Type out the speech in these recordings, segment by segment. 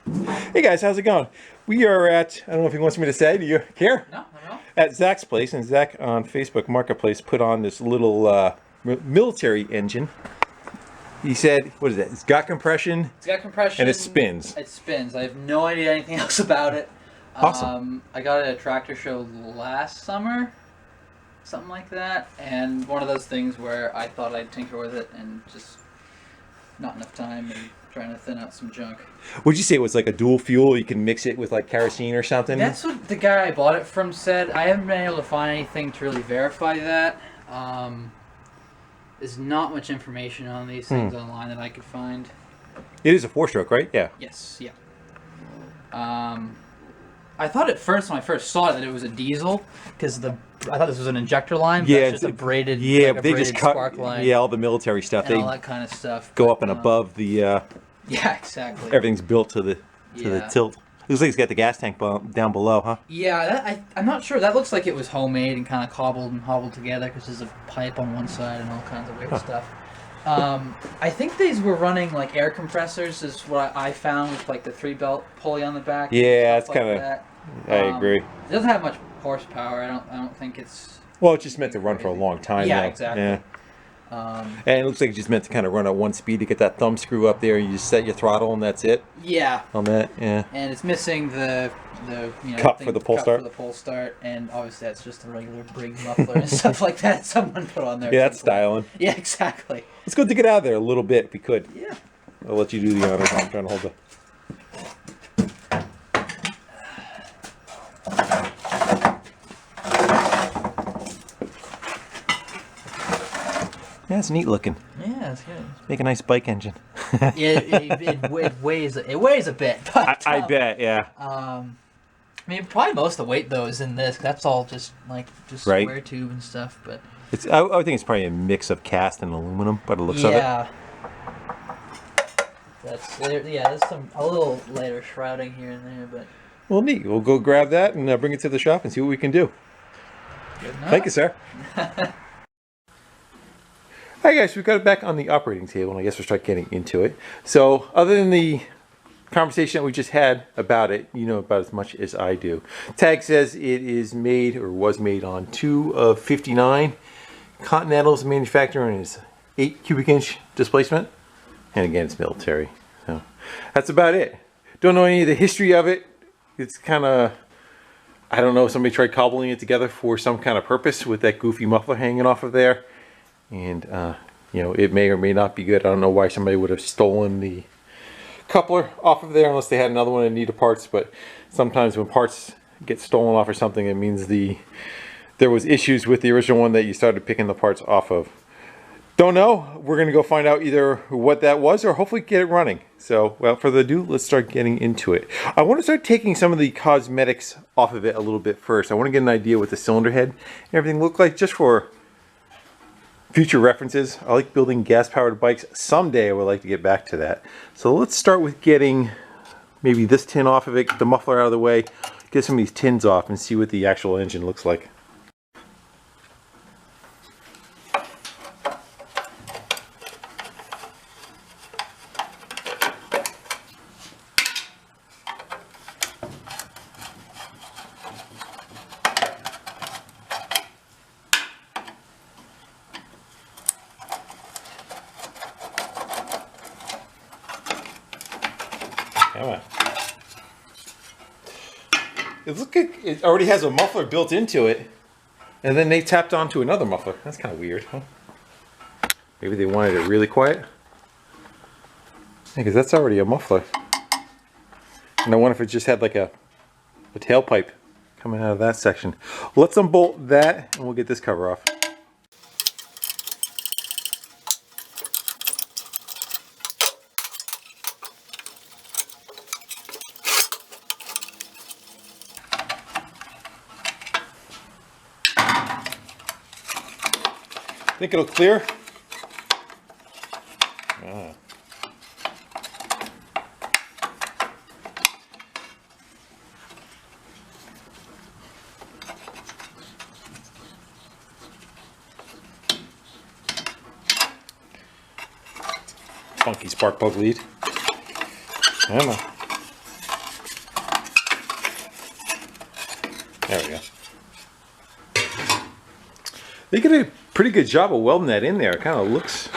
Hey guys, how's it going? We are at, I don't know if he wants me to say, do you care? No, no. At Zach's place, and Zach on Facebook Marketplace put on this little military engine. He said, what is it? It's got compression. It's got compression. And it spins. It spins. I have no idea anything else about it. Awesome. I got it at a tractor show last summer, something like that, and one of those things where I thought I'd tinker with it and just not enough time and trying to thin out some junk. Would you say it was like a dual fuel? You can mix it with like kerosene or something? That's what the guy I bought it from said. I haven't been able to find anything to really verify that. There's not much information on these things online that I could find. It is a 4-stroke, right? Yeah. Yes, yeah. I thought at first when I first saw it that it was a diesel because I thought this was an injector line. But Yeah, that's just a braided. Yeah, like a they braided just cut. spark line. Yeah, all the military stuff. And They all that kind of stuff. go up and above the. Yeah, exactly. Everything's built to the tilt. Looks like it's got the gas tank down below, huh? Yeah, I'm not sure. That looks like it was homemade and kind of cobbled and hobbled together because there's a pipe on one side and all kinds of weird stuff. I think these were running like air compressors is what I found with like the 3-belt pulley on the back. Yeah, it's like kind of. that. I agree. It doesn't have much horsepower. I don't think it's. Well, it's just meant to run for a long time. Yeah, though. exactly. Yeah. And it looks like it's just meant to kind of run at one speed to get that thumb screw up there. You just set your throttle and that's it. Yeah. On that, yeah. And it's missing the cup for the pull start. For the pull start, and obviously that's just a regular Briggs muffler and stuff like that. Someone put on there. Yeah, that's styling. Yeah, exactly. It's good to get out of there a little bit if we could. Yeah. I'll let you do the honors. I'm trying to hold the. Yeah, it's neat looking. Yeah, it's good. Make a nice bike engine. it weighs a bit. But, I bet, yeah. I mean, probably most of the weight though is in this. That's all just square tube and stuff. But it's I think it's probably a mix of cast and aluminum, by the looks of it. Yeah. There's a little later shrouding here and there, but. Well, neat. We'll go grab that and bring it to the shop and see what we can do. Good enough. Thank you, sir. Hi guys, we've got it back on the operating table, and I guess we'll start getting into it. So, other than the conversation that we just had about it, you know about as much as I do. Tag says it is made, or was made, on 2 of 59. Continental's manufacturing is 8 cubic inch displacement. And again, it's military. So, that's about it. Don't know any of the history of it. It's kind of, I don't know, somebody tried cobbling it together for some kind of purpose with that goofy muffler hanging off of there. And, you know, it may or may not be good. I don't know why somebody would have stolen the coupler off of there unless they had another one in need of parts. But sometimes when parts get stolen off or something, it means there was issues with the original one that you started picking the parts off of. Don't know. We're going to go find out either what that was or hopefully get it running. So, without further ado, let's start getting into it. I want to start taking some of the cosmetics off of it a little bit first. I want to get an idea what the cylinder head and everything looked like just for future references. I like building gas-powered bikes. Someday I would like to get back to that. So let's start with getting maybe this tin off of it, get the muffler out of the way, get some of these tins off and see what the actual engine looks like. Come on. It looks like it already has a muffler built into it, and then they tapped onto another muffler. That's kind of weird, huh? Maybe they wanted it really quiet? Yeah, because that's already a muffler. And I wonder if it just had like a tailpipe coming out of that section. Let's unbolt that, and we'll get this cover off. Think it'll clear? Ah. Funky spark plug lead. I don't know. There we go. They did a pretty good job of welding that in there. It kind of looks,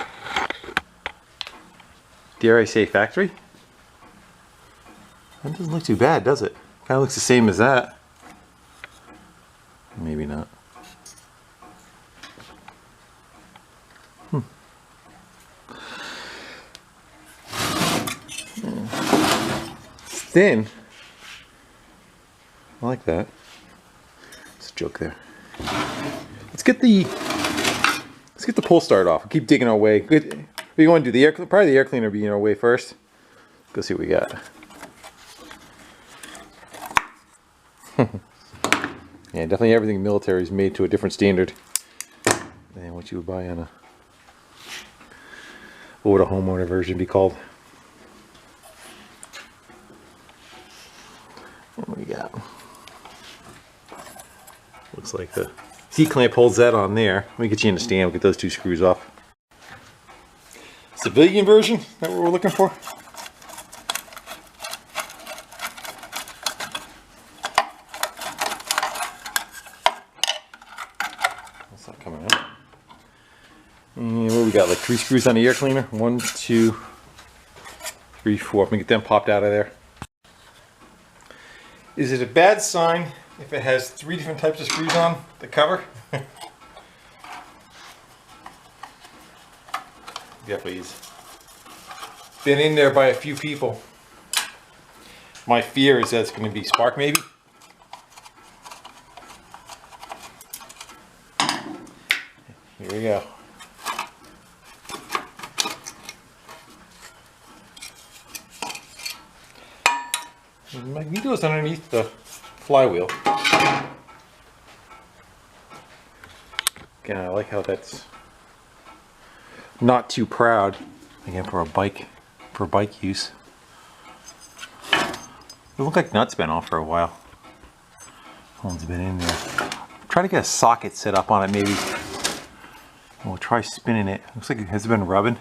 dare I say, factory. That doesn't look too bad, does it? Kind of looks the same as that. Maybe not. Thin. I like that. It's a joke there. Let's get the pull start off. We'll keep digging our way. Good. We want to do the air, probably the air cleaner being our way first. Go see what we got. Yeah, definitely everything military is made to a different standard than what you would buy on a, what would a homeowner version be called? What do we got? Looks like the C-clamp holds that on there. Let me get you in the stand. We'll get those two screws off. Civilian version? Is that what we're looking for? That's not coming out. And what we got? Like 3 screws on the air cleaner? 1, 2, 3, 4. Let me get them popped out of there. Is it a bad sign if it has 3 different types of screws on the cover? Definitely is. Been in there by a few people. My fear is that it's going to be spark maybe. Here we go. The magneto is underneath the flywheel. Again, I like how that's not too proud. Again, for bike use. It looked like nuts been off for a while. One's been in there. Try to get a socket set up on it maybe. We'll try spinning it. Looks like it has been rubbing.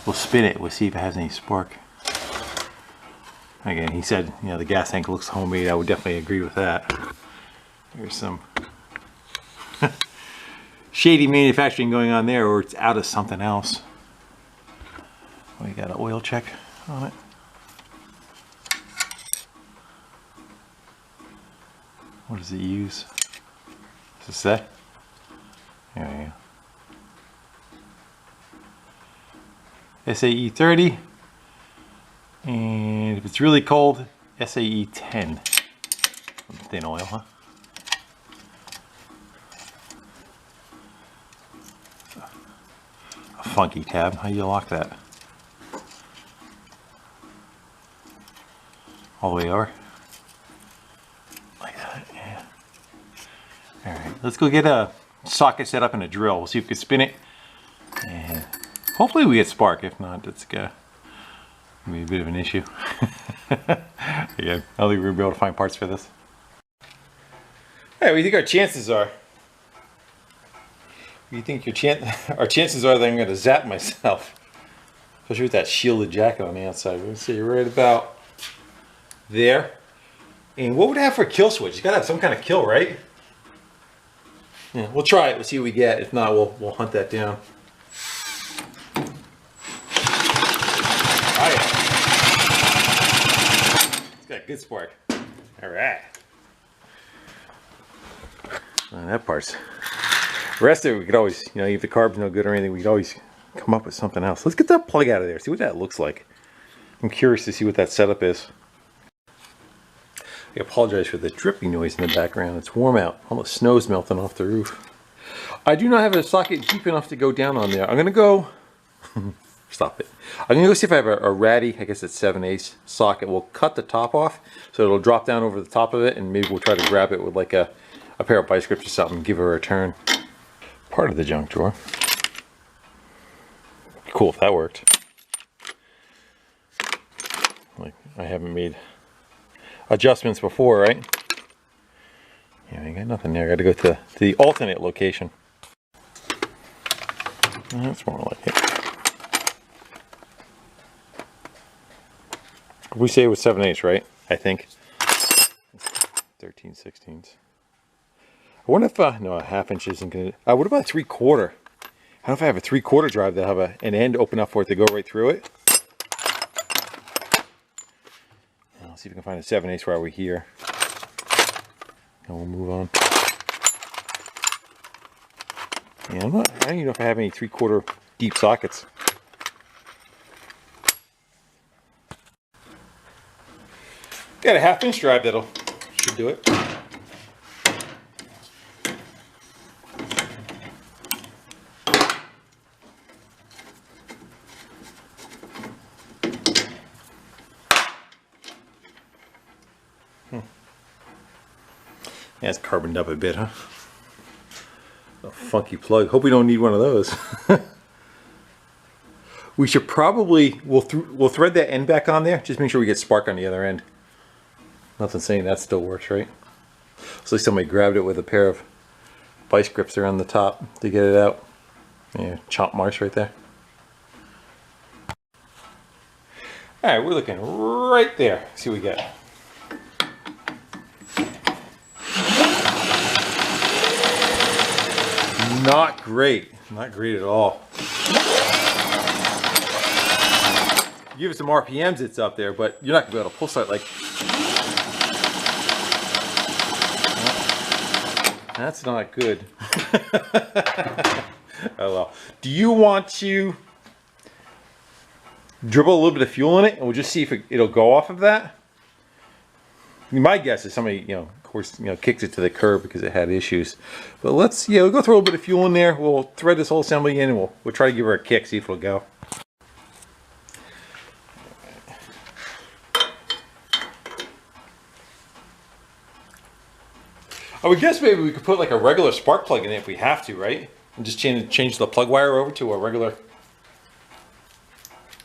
We'll spin it. We'll see if it has any spark. Again, he said, you know, the gas tank looks homemade. I would definitely agree with that. There's some shady manufacturing going on there, or it's out of something else. We got an oil check on it. What does it use? Does it say? There we go. SAE 30, and if it's really cold, SAE 10. Thin oil, huh? A funky tab. How do you lock that? All the way over? Like that, yeah. Alright, let's go get a socket set up and a drill. We'll see if we can spin it. And hopefully we get spark. If not, it's gonna be a bit of an issue. Again, I don't think we're gonna be able to find parts for this. Hey, what do you think our chances are? What do you think our chances are that I'm gonna zap myself? Especially with that shielded jacket on the outside. We're gonna see right about there. And what would it have for a kill switch? It's gotta have some kind of kill, right? Yeah, we'll try it. We'll see what we get. If not, we'll hunt that down. Oh, yeah. It's got a good spark. All right. That part's. The rest of it, we could always, you know, if the carb's no good or anything, we could always come up with something else. Let's get that plug out of there. See what that looks like. I'm curious to see what that setup is. I apologize for the dripping noise in the background. It's warm out. All the snow's melting off the roof. I do not have a socket deep enough to go down on there. I'm going to go... Stop it. I'm going to go see if I have a ratty, I guess it's 7/8 socket. We'll cut the top off so it'll drop down over the top of it, and maybe we'll try to grab it with like a pair of vice grips or something and give her a turn. Part of the junk drawer. Cool if that worked. Like, I haven't made adjustments before, right? Yeah, I got nothing there. I got to go to the alternate location. That's more like it. We say it was 7/8, right? I think. 13/16. I wonder if, no, a 1/2 inch isn't going to, what about a 3/4? I don't know if I have a 3/4 drive that'll have an end open enough for it to go right through it. I'll see if we can find a 7/8 while we're here. And we'll move on. Yeah, I don't even know if I have any 3/4 deep sockets. Got a 1/2 inch drive that'll should do it. Yeah, it's carboned up a bit, huh? A funky plug. Hope we don't need one of those. We should probably, we'll thread that end back on there. Just make sure we get spark on the other end. Nothing saying that still works, right? So at least somebody grabbed it with a pair of vice grips around the top to get it out. Yeah, chomp marks right there. All right, we're looking right there. See what we got. Not great. Not great at all. Give it some RPMs, it's up there, but you're not going to be able to pull start like... That's not good. Oh well. Do you want to dribble a little bit of fuel in it, and we'll just see if it'll go off of that? I mean, my guess is somebody, of course, kicked it to the curb because it had issues. But let's, we'll go throw a little bit of fuel in there. We'll thread this whole assembly in, and we'll try to give her a kick, see if it'll go. I would guess maybe we could put like a regular spark plug in it if we have to, right? And just change the plug wire over to a regular.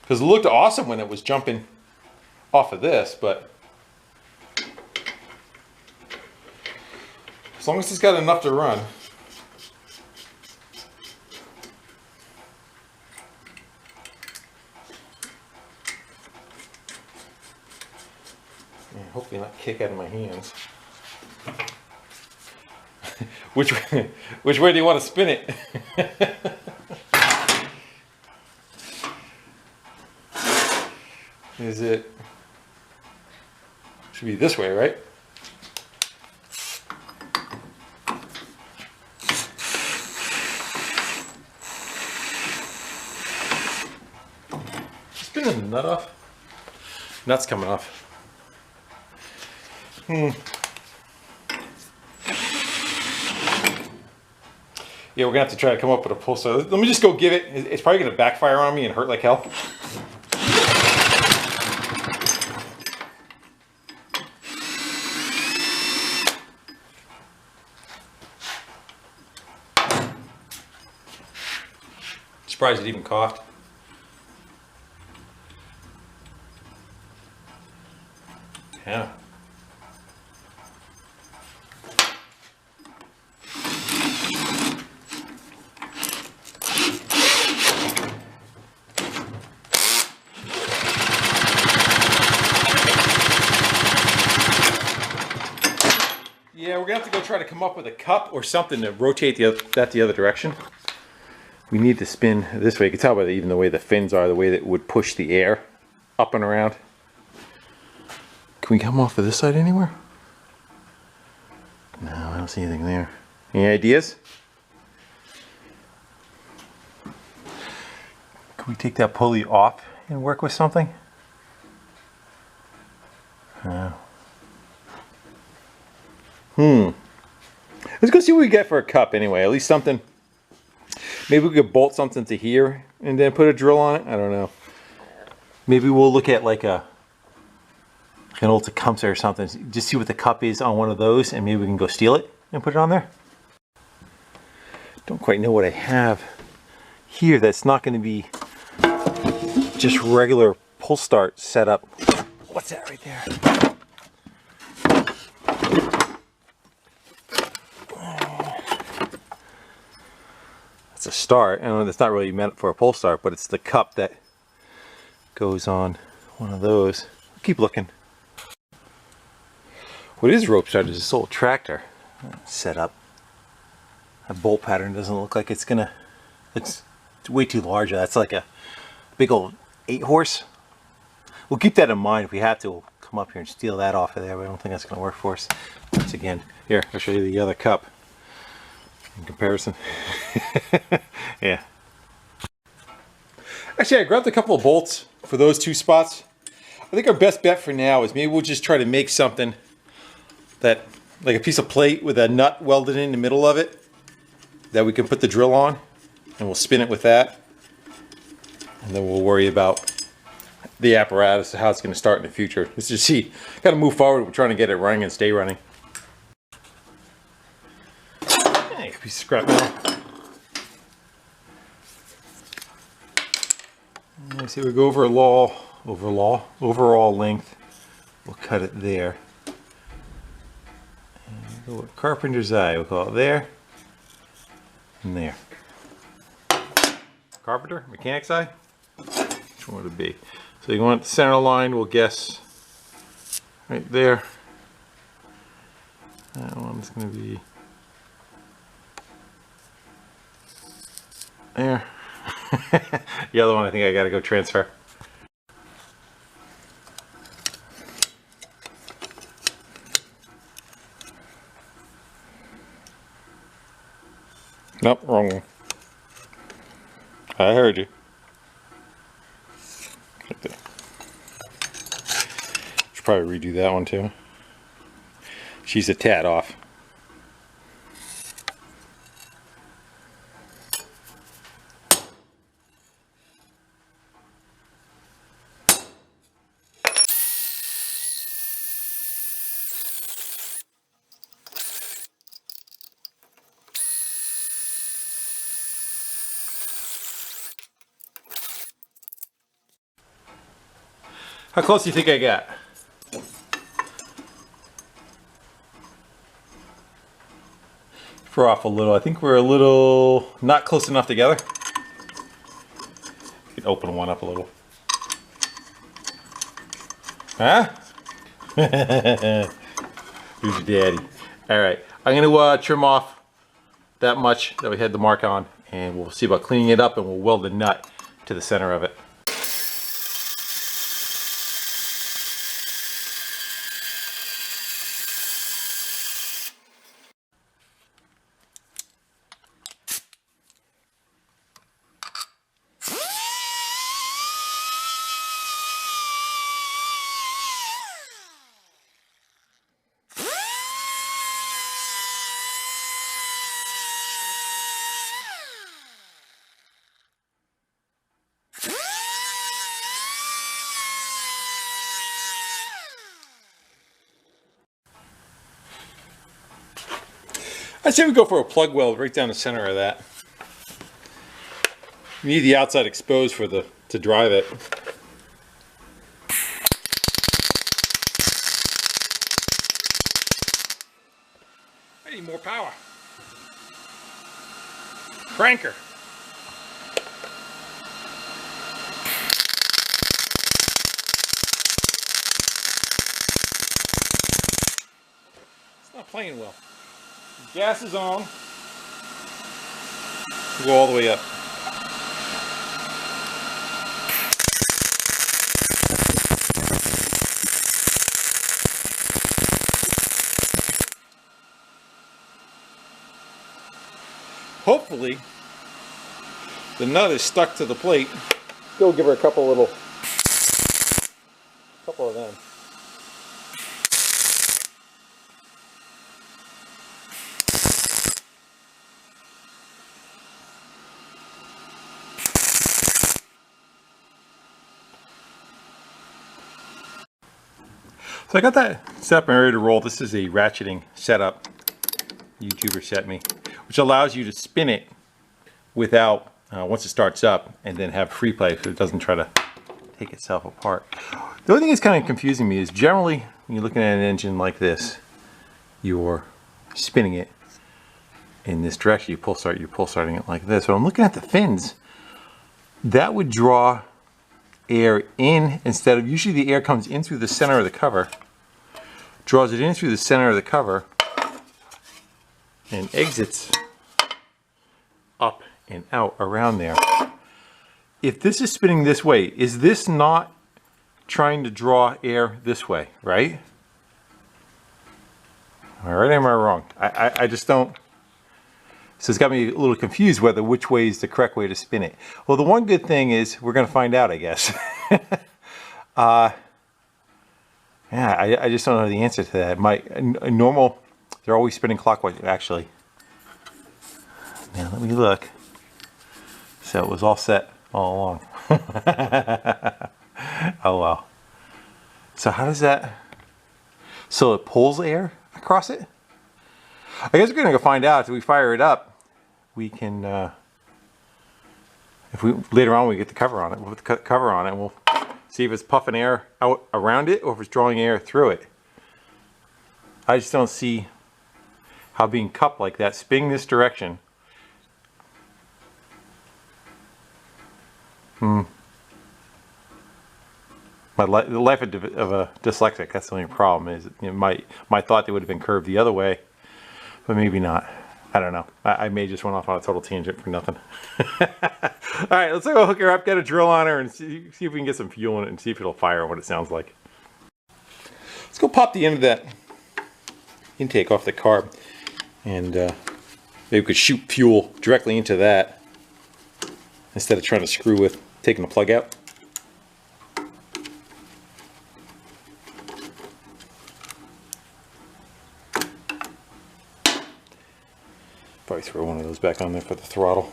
Because it looked awesome when it was jumping off of this, but as long as it's got enough to run. Man, hopefully not kick out of my hands. Which way do you want to spin it? Is it? Should be this way, right? Spinning the nut off. Nut's coming off. Yeah, we're gonna have to try to come up with a pull start. Let me just go give it. It's probably gonna backfire on me and hurt like hell. Surprised it even coughed. Yeah. Yeah, we're gonna have to go try to come up with a cup or something to rotate that the other direction. We need to spin this way. You can tell by even the way the fins are, the way that it would push the air up and around. Can we come off of this side anywhere? No, I don't see anything there. Any ideas? Can we take that pulley off and work with something? No. Let's go see what we get for a cup anyway. At least something. Maybe we could bolt something to here and then put a drill on it. I don't know. Maybe we'll look at like an old Tecumseh or something. Just see what the cup is on one of those, and maybe we can go steal it and put it on there. Don't quite know what I have here that's not going to be just regular pull start setup. What's that right there? It's a start, and it's not really meant for a pull start, but it's the cup that goes on one of those. Keep looking. What is rope started is this old tractor set up. That bolt pattern doesn't look like it's gonna, it's way too large. That's like a big old 8-horse. We'll keep that in mind. If we have to, we'll come up here and steal that off of there, but I don't think that's gonna work for us. Once again, here, I'll show you the other cup in comparison. Yeah. Actually, I grabbed a couple of bolts for those 2 spots. I think our best bet for now is maybe we'll just try to make something that, like a piece of plate with a nut welded in the middle of it, that we can put the drill on, and we'll spin it with that. And then we'll worry about the apparatus, how it's going to start in the future. Let's just see. Got to move forward. We're trying to get it running and stay running. Hey, a piece of scrap metal. Let me see. We go overall length. We'll cut it there. And go with carpenter's eye. We'll call it there and there. Carpenter, mechanic's eye. Which one would it be? So you want the center line, we'll guess right there. That one's going to be there. The other one I think I got to go transfer. Nope, wrong one. I heard you. Right there. Should probably redo that one too. She's a tad off. How close do you think I got? We're off a little. I think we're a little not close enough together. You can open one up a little. Huh? Who's your daddy? All right, I'm gonna trim off that much that we had the mark on, and we'll see about cleaning it up, and we'll weld the nut to the center of it. I'd say we go for a plug weld right down the center of that. You need the outside exposed for to drive it. I need more power. Cranker. It's not playing well. Gas is on. We'll go all the way up. Hopefully, the nut is stuck to the plate. Go give her a couple of them. So I got that set up and ready to roll. This is a ratcheting setup YouTuber set me, which allows you to spin it without, once it starts up, and then have free play so it doesn't try to take itself apart. The only thing that's kind of confusing me is generally when you're looking at an engine like this, you're spinning it in this direction. You're pull starting it like this. So I'm looking at the fins. That would draw air in instead of, usually the air comes in through the center of the cover, draws it in through the center of the cover, and exits up and out around there. If this is spinning this way, is this not trying to draw air this way, right? Am I right or am I wrong? I just don't. So it's got me a little confused whether which way is the correct way to spin it. Well, the one good thing is we're going to find out, I guess. Yeah, I just don't know the answer to that. Normal, they're always spinning clockwise, actually. Now let me look. So it was all set all along. Oh well. So how does that? So it pulls air across it? I guess we're gonna go find out. If we fire it up, we can. If we later on we get the cover on it, we'll put the cover on it, and we'll see if it's puffing air out around it or if it's drawing air through it. I just don't see how being cupped like that, spinning this direction. The life of a dyslexic, that's the only problem, is my thought they would have been curved the other way, but maybe not. I don't know. I may just went off on a total tangent for nothing. Alright, let's go hook her up, get a drill on her, and see if we can get some fuel in it and see if it'll fire what it sounds like. Let's go pop the end of that intake off the carb, and maybe we could shoot fuel directly into that instead of trying to screw with taking the plug out. Probably throw one of those back on there for the throttle.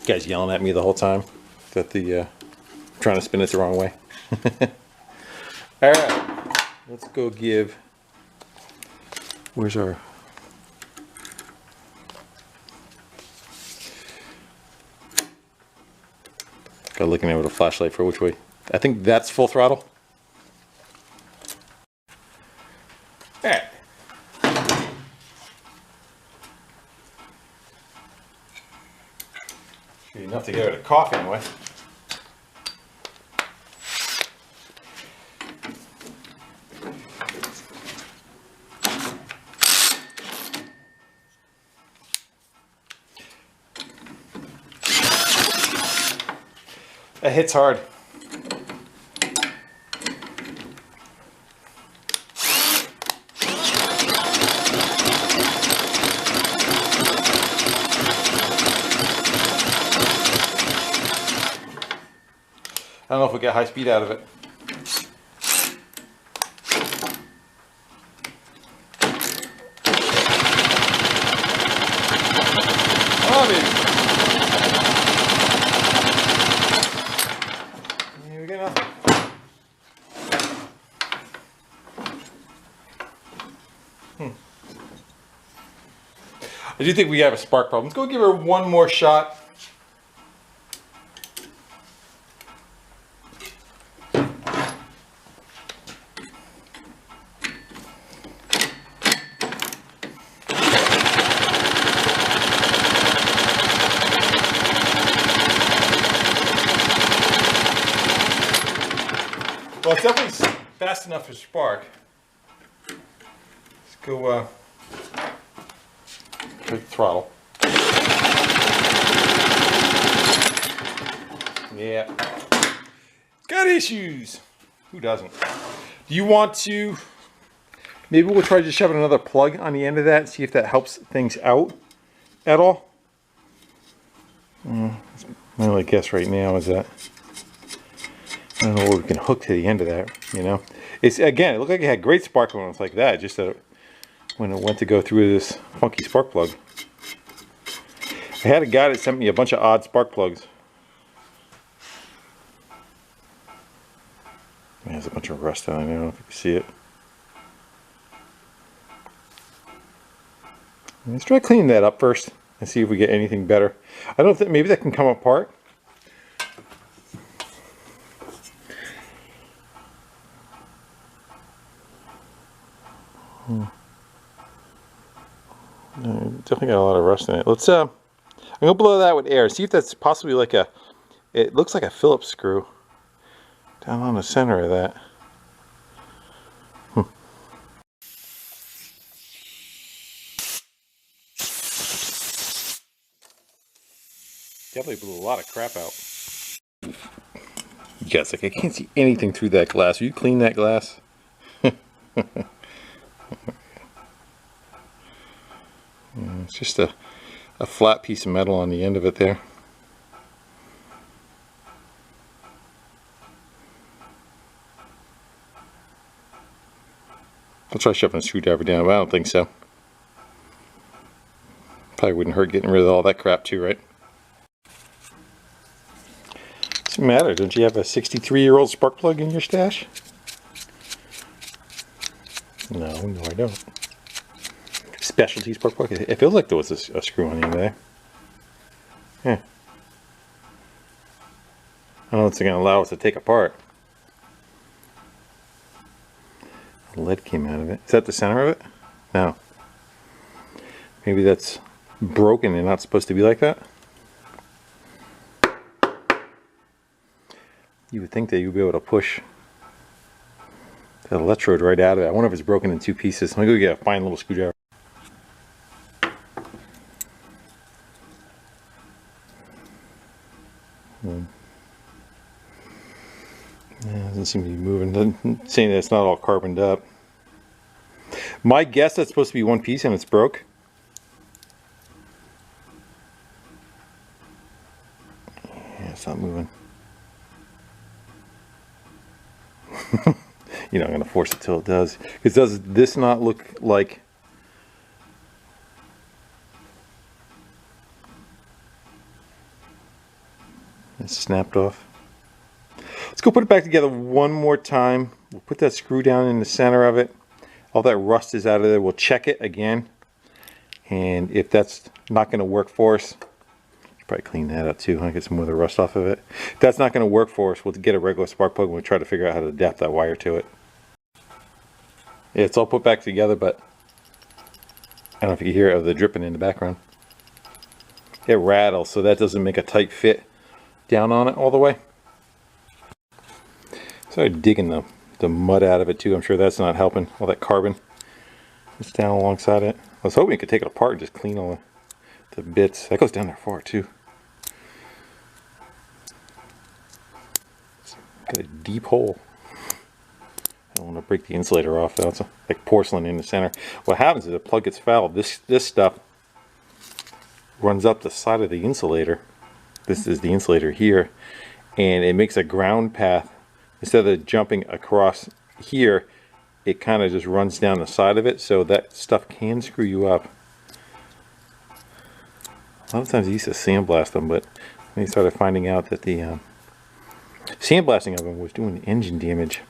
You guys yelling at me the whole time that trying to spin it the wrong way. All right, let's go give. Where's our? Got looking at it with a flashlight for which way. I think that's full throttle. All right. Should be enough to get her to cough anyway. It hits hard. I don't know if we'll get high speed out of it. Oh, baby. Here we go now. I do think we have a spark problem. Let's go give her one more shot. Well, it's definitely fast enough to spark. Let's go with throttle. Yeah. Got issues. Who doesn't? Do you want to... Maybe we'll try just shoving another plug on the end of that and see if that helps things out at all. My only guess right now is that I don't know where we can hook to the end of that, you know. It's, again, it looked like it had great spark when it was like that, just that when it went to go through this funky spark plug. I had a guy that sent me a bunch of odd spark plugs. There's a bunch of rust on it, I don't know if you can see it. Let's try cleaning that up first and see if we get anything better. I don't think, maybe that can come apart. Definitely got a lot of rust in it. Let's I'm gonna blow that with air. See if that's possibly like a. It looks like a Phillips screw. Down on the center of that. Definitely blew a lot of crap out. Yes, like I can't see anything through that glass. Will you clean that glass? It's just a flat piece of metal on the end of it there. I'll try shoving a screwdriver down, but I don't think so. Probably wouldn't hurt getting rid of all that crap too, right? Doesn't matter. Don't you have a 63-year-old spark plug in your stash? No, I don't. Specialty spark plug. It feels like there was a screw on the end there. Yeah. I don't know if it's going to allow us to take apart. The lead came out of it. Is that the center of it? No. Maybe that's broken and not supposed to be like that. You would think that you'd be able to push the electrode right out of it. I wonder if it's broken in two pieces. Let me go get a fine little screwdriver. Yeah, doesn't seem to be moving. Doesn't, saying that it's not all carboned up. My guess that's supposed to be one piece and it's broke. Yeah, it's not moving. You know, I'm going to force it till it does. Because does this not look like... It's snapped off. Let's go put it back together one more time. We'll put that screw down in the center of it. All that rust is out of there. We'll check it again. And if that's not going to work for us, probably clean that up too. I'll get some more of the rust off of it. If that's not going to work for us, we'll get a regular spark plug and we'll try to figure out how to adapt that wire to it. Yeah, it's all put back together, but I don't know if you can hear the dripping in the background. It rattles, so that doesn't make a tight fit down on it all the way. Started digging the mud out of it too. I'm sure that's not helping. All that carbon is down alongside it. I was hoping you could take it apart and just clean all the bits. That goes down there far too. Got a deep hole. I don't want to break the insulator off though. It's like porcelain in the center. What happens is the plug gets fouled. This stuff runs up the side of the insulator. This is the insulator here, and it makes a ground path. Instead of jumping across here, it kind of just runs down the side of it, so that stuff can screw you up. A lot of times I used to sandblast them, but then I started finding out that the sandblasting of them was doing engine damage.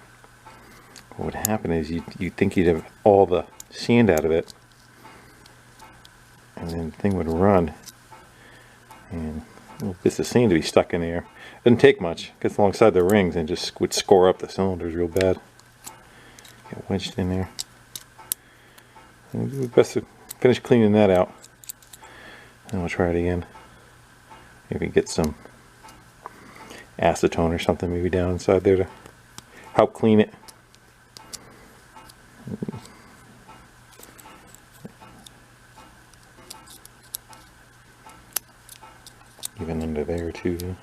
What would happen is you'd think you'd have all the sand out of it, and then the thing would run, and little bits of sand to be stuck in there. Doesn't take much. Gets alongside the rings and just would score up the cylinders real bad. Get wedged in there. And we best to finish cleaning that out. And we'll try it again. Maybe get some acetone or something maybe down inside there to help clean it. Even under there too. Yeah.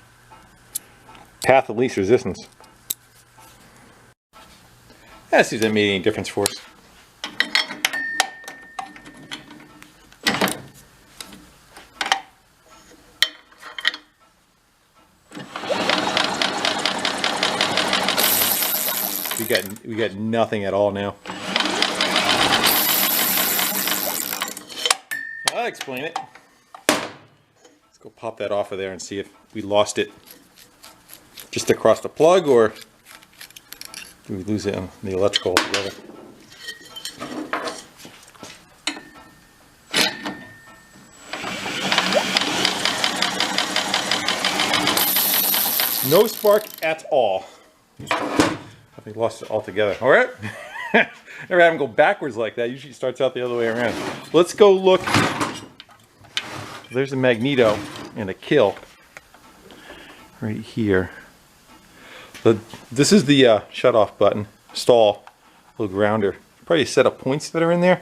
Path of least resistance. Let's see if that made any difference for us. We got nothing at all now. I'll explain it. Let's go pop that off of there and see if we lost it just across the plug, or do we lose it on the electrical altogether? No spark at all. I think lost it altogether. All right. Never have them go backwards like that. Usually it starts out the other way around. Let's go look. There's a magneto and a kill right here. This is the shut off button, stall, little grounder. Probably a set of points that are in there.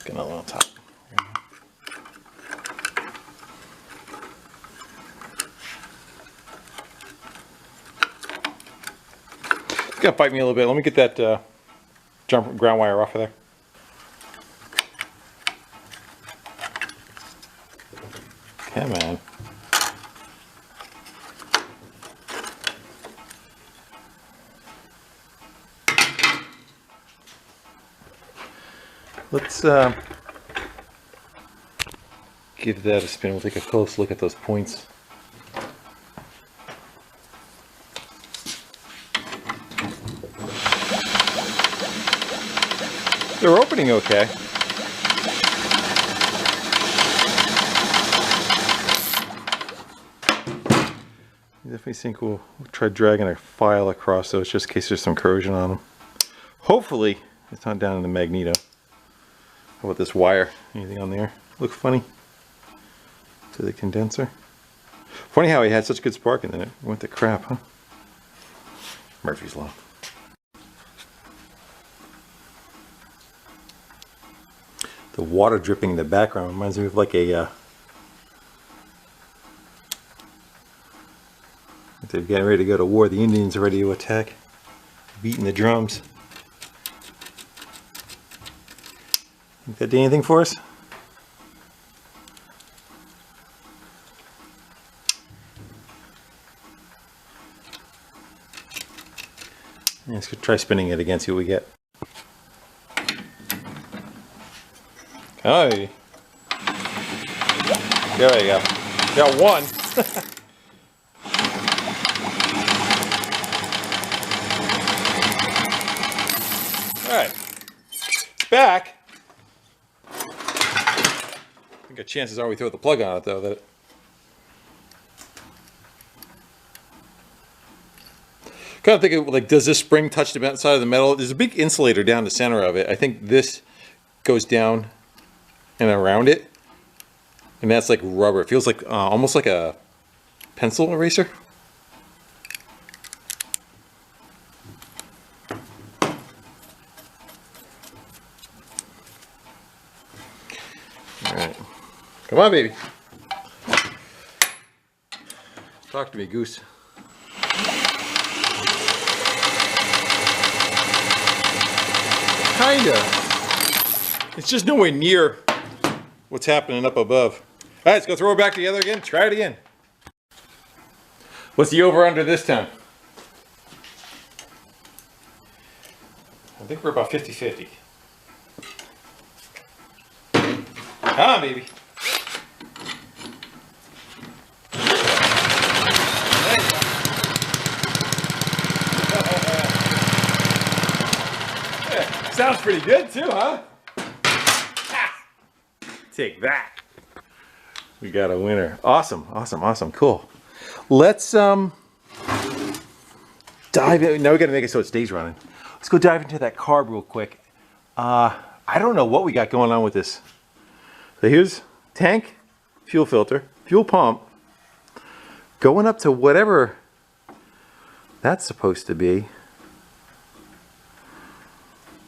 Get another one on top. It's gonna bite me a little bit. Let me get that ground wire off of there. Come on. Let's give that a spin. We'll take a close look at those points. They're opening okay. I definitely think we'll try dragging a file across those just in case there's some corrosion on them. Hopefully it's not down in the magneto. How about this wire? Anything on there? Look funny to the condenser. Funny how he had such good spark and then it went to crap, huh? Murphy's Law. The water dripping in the background reminds me of like a they're getting ready to go to war. The Indians are ready to attack, beating the drums. Think that did anything for us? Let's go try spinning it again, see what we get. Oh, there you go. Got one. All right, it's back. I think our chances are we throw the plug on it though. That kind of think of like, does this spring touch the outside of the metal? There's a big insulator down the center of it. I think this goes down and around it, and that's like rubber. It feels like almost like a pencil eraser. All right, come on, baby. Talk to me, goose. Kinda. It's just nowhere near what's happening up above. All right, let's go throw it back together again. Try it again. What's the over under this time? I think we're about 50-50. Come on, baby. Yeah, sounds pretty good too, huh? Take that. We got a winner. Awesome, awesome, awesome, cool. Let's dive in. Now we got to make it so it stays running. Let's go dive into that carb real quick. I don't know what we got going on with this. So here's tank, fuel filter, fuel pump, going up to whatever that's supposed to be.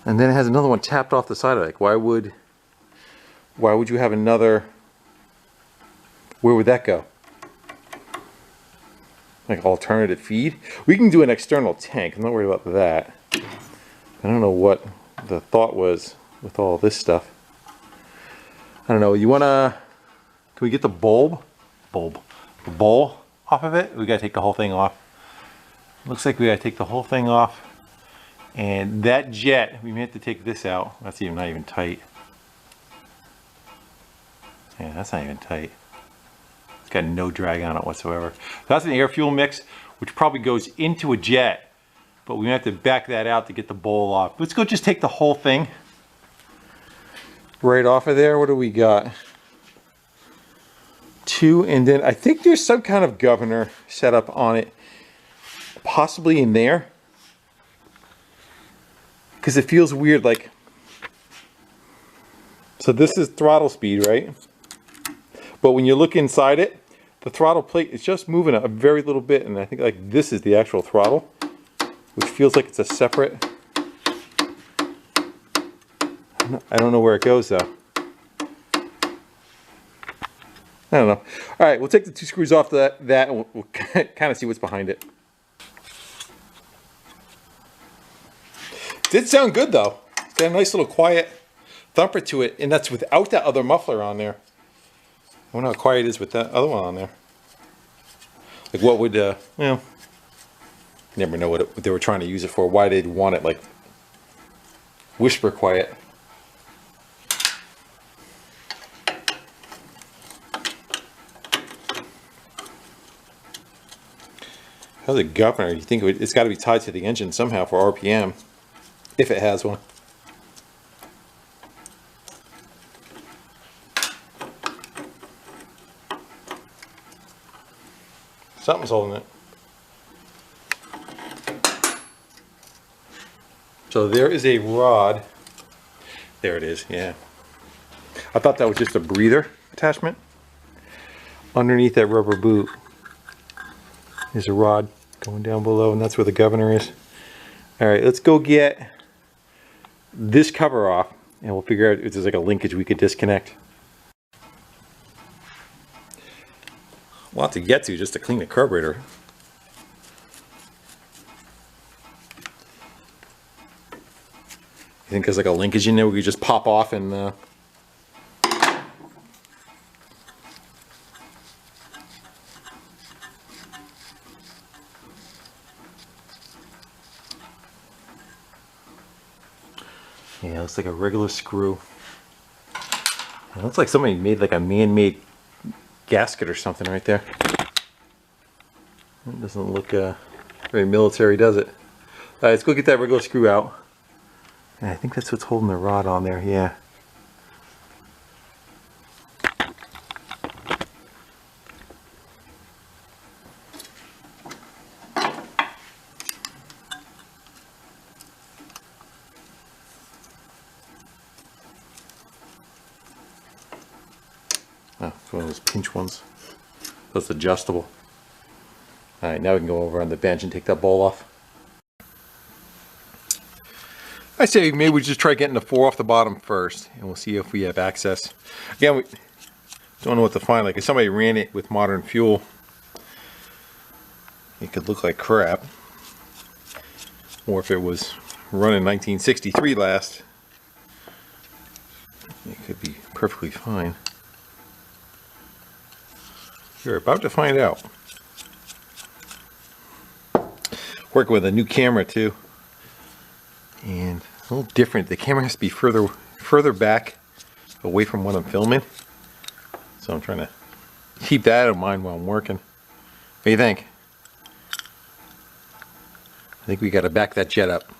And then it has another one tapped off the side of it. Like, why would you have another? Where would that go? Like alternative feed? We can do an external tank. I'm not worried about that. I don't know what the thought was with all this stuff. I don't know. You wanna? Can we get the bowl off of it? We gotta take the whole thing off. Looks like we gotta take the whole thing off. And that jet, we may have to take this out. That's not even tight. Yeah, that's not even tight. It's got no drag on it whatsoever. That's an air fuel mix, which probably goes into a jet, but we have to back that out to get the bowl off. Let's go just take the whole thing right off of there. What do we got? Two, and then I think there's some kind of governor set up on it, possibly in there, because it feels weird. Like, so this is throttle speed, right? But when you look inside it, the throttle plate is just moving a very little bit, and I think like this is the actual throttle, which feels like it's a separate. I don't know where it goes though. I don't know. All right, we'll take the 2 screws off that and we'll kind of see what's behind it. Did sound good though. It's got a nice little quiet thumper to it, and that's without that other muffler on there. I wonder how quiet it is with that other one on there. Like what would, well, you never know what they were trying to use it for, why they'd want it like whisper quiet. How's the governor? You think it's got to be tied to the engine somehow for RPM, if it has one. Something's holding it. So there is a rod. There it is, yeah. I thought that was just a breather attachment. Underneath that rubber boot is a rod going down below, and that's where the governor is. All right, let's go get this cover off, and we'll figure out if there's like a linkage we could disconnect. A lot to get to just to clean the carburetor. You think there's like a linkage in there we could just pop off and yeah, it looks like a regular screw. It looks like somebody made like a man-made gasket or something right there. It doesn't look very military, does it? Let's go get that regular screw out. And I think that's what's holding the rod on there, yeah. Oh, it's one of those pinch ones. That's adjustable. Alright, now we can go over on the bench and take that bowl off. I say maybe we just try getting the 4 off the bottom first, and we'll see if we have access. Again, we don't know what to find. Like if somebody ran it with modern fuel, it could look like crap. Or if it was running 1963 last, it could be perfectly fine. You're about to find out. Working with a new camera too, and a little different. The camera has to be further back away from what I'm filming, so I'm trying to keep that in mind while I'm working. What do you think? I think we got to back that jet up.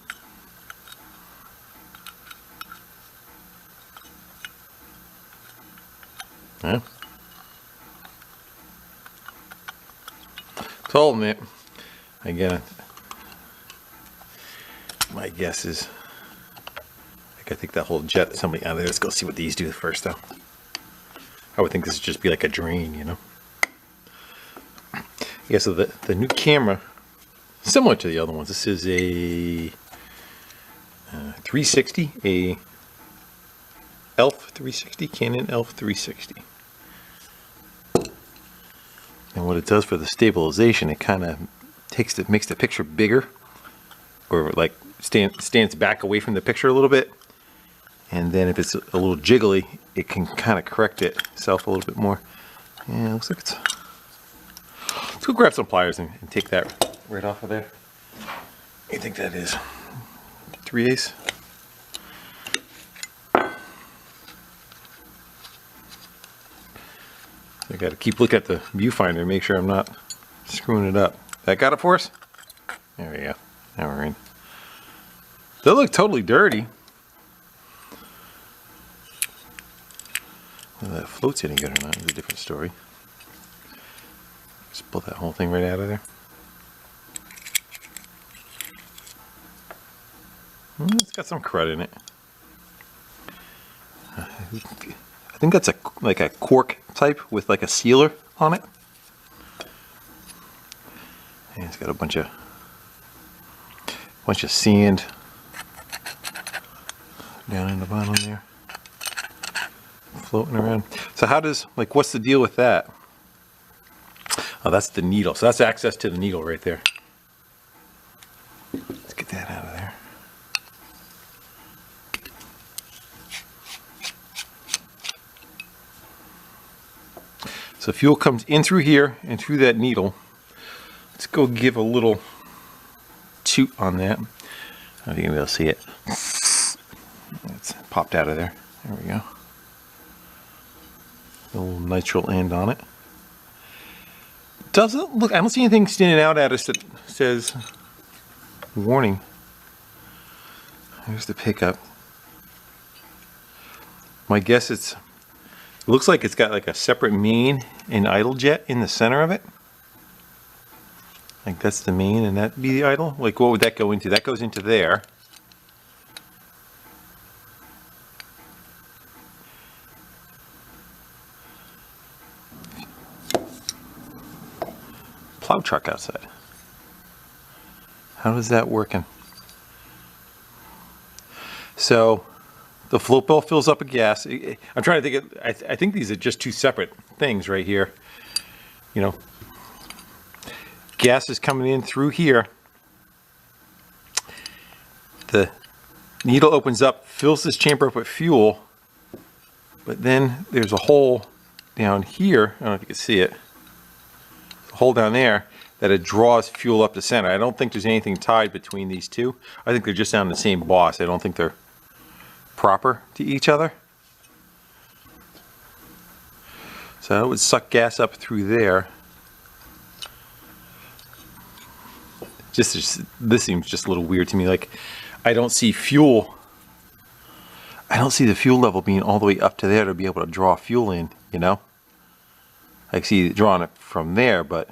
Yeah. Told me. Again, my guess is I gotta take that whole jet assembly out of there. Let's go see what these do first, though. I would think this would just be like a drain, you know. Yeah, so the new camera, similar to the other ones. This is a 360, a ELPH 360, Canon ELPH 360. And what it does for the stabilization, it kind of makes the picture bigger, or like stands back away from the picture a little bit. And then if it's a little jiggly, it can kind of correct itself a little bit more. Yeah, it looks like it's. Let's go grab some pliers and take that right off of there. What do you think that is? 3/8? I got to keep looking at the viewfinder and make sure I'm not screwing it up. That got it for us? There we go. Now we're in. They look totally dirty. Whether that floats any good or not is a different story. Just pull that whole thing right out of there. It's got some crud in it. I think that's like a cork type with like a sealer on it. And it's got a bunch of sand down in the bottom there, floating around. So how does, like, what's the deal with that? Oh, that's the needle. So that's access to the needle right there. Let's get that out of there. So fuel comes in through here and through that needle. Let's go give a little toot on that. I don't know if you're gonna be able to see it. It's popped out of there. There we go. A little nitrile end on it. Doesn't look, I don't see anything standing out at us that says warning. Here's the pickup. My guess it looks like it's got like a separate main and idle jet in the center of it. Like that's the main and that'd be the idle. Like what would that go into? That goes into there. Plow truck outside. How is that working? So the float bell fills up with gas. I'm trying to think. I think these are just two separate things right here. You know, gas is coming in through here. The needle opens up, fills this chamber up with fuel, but then there's a hole down here. I don't know if you can see it. A hole down there that it draws fuel up the center. I don't think there's anything tied between these two. I think they're just on the same boss. I don't think they're proper to each other. So it would suck gas up through there. This seems just a little weird to me. Like I don't see fuel. I don't see the fuel level being all the way up to there to be able to draw fuel in, you know? I see it drawing it from there, but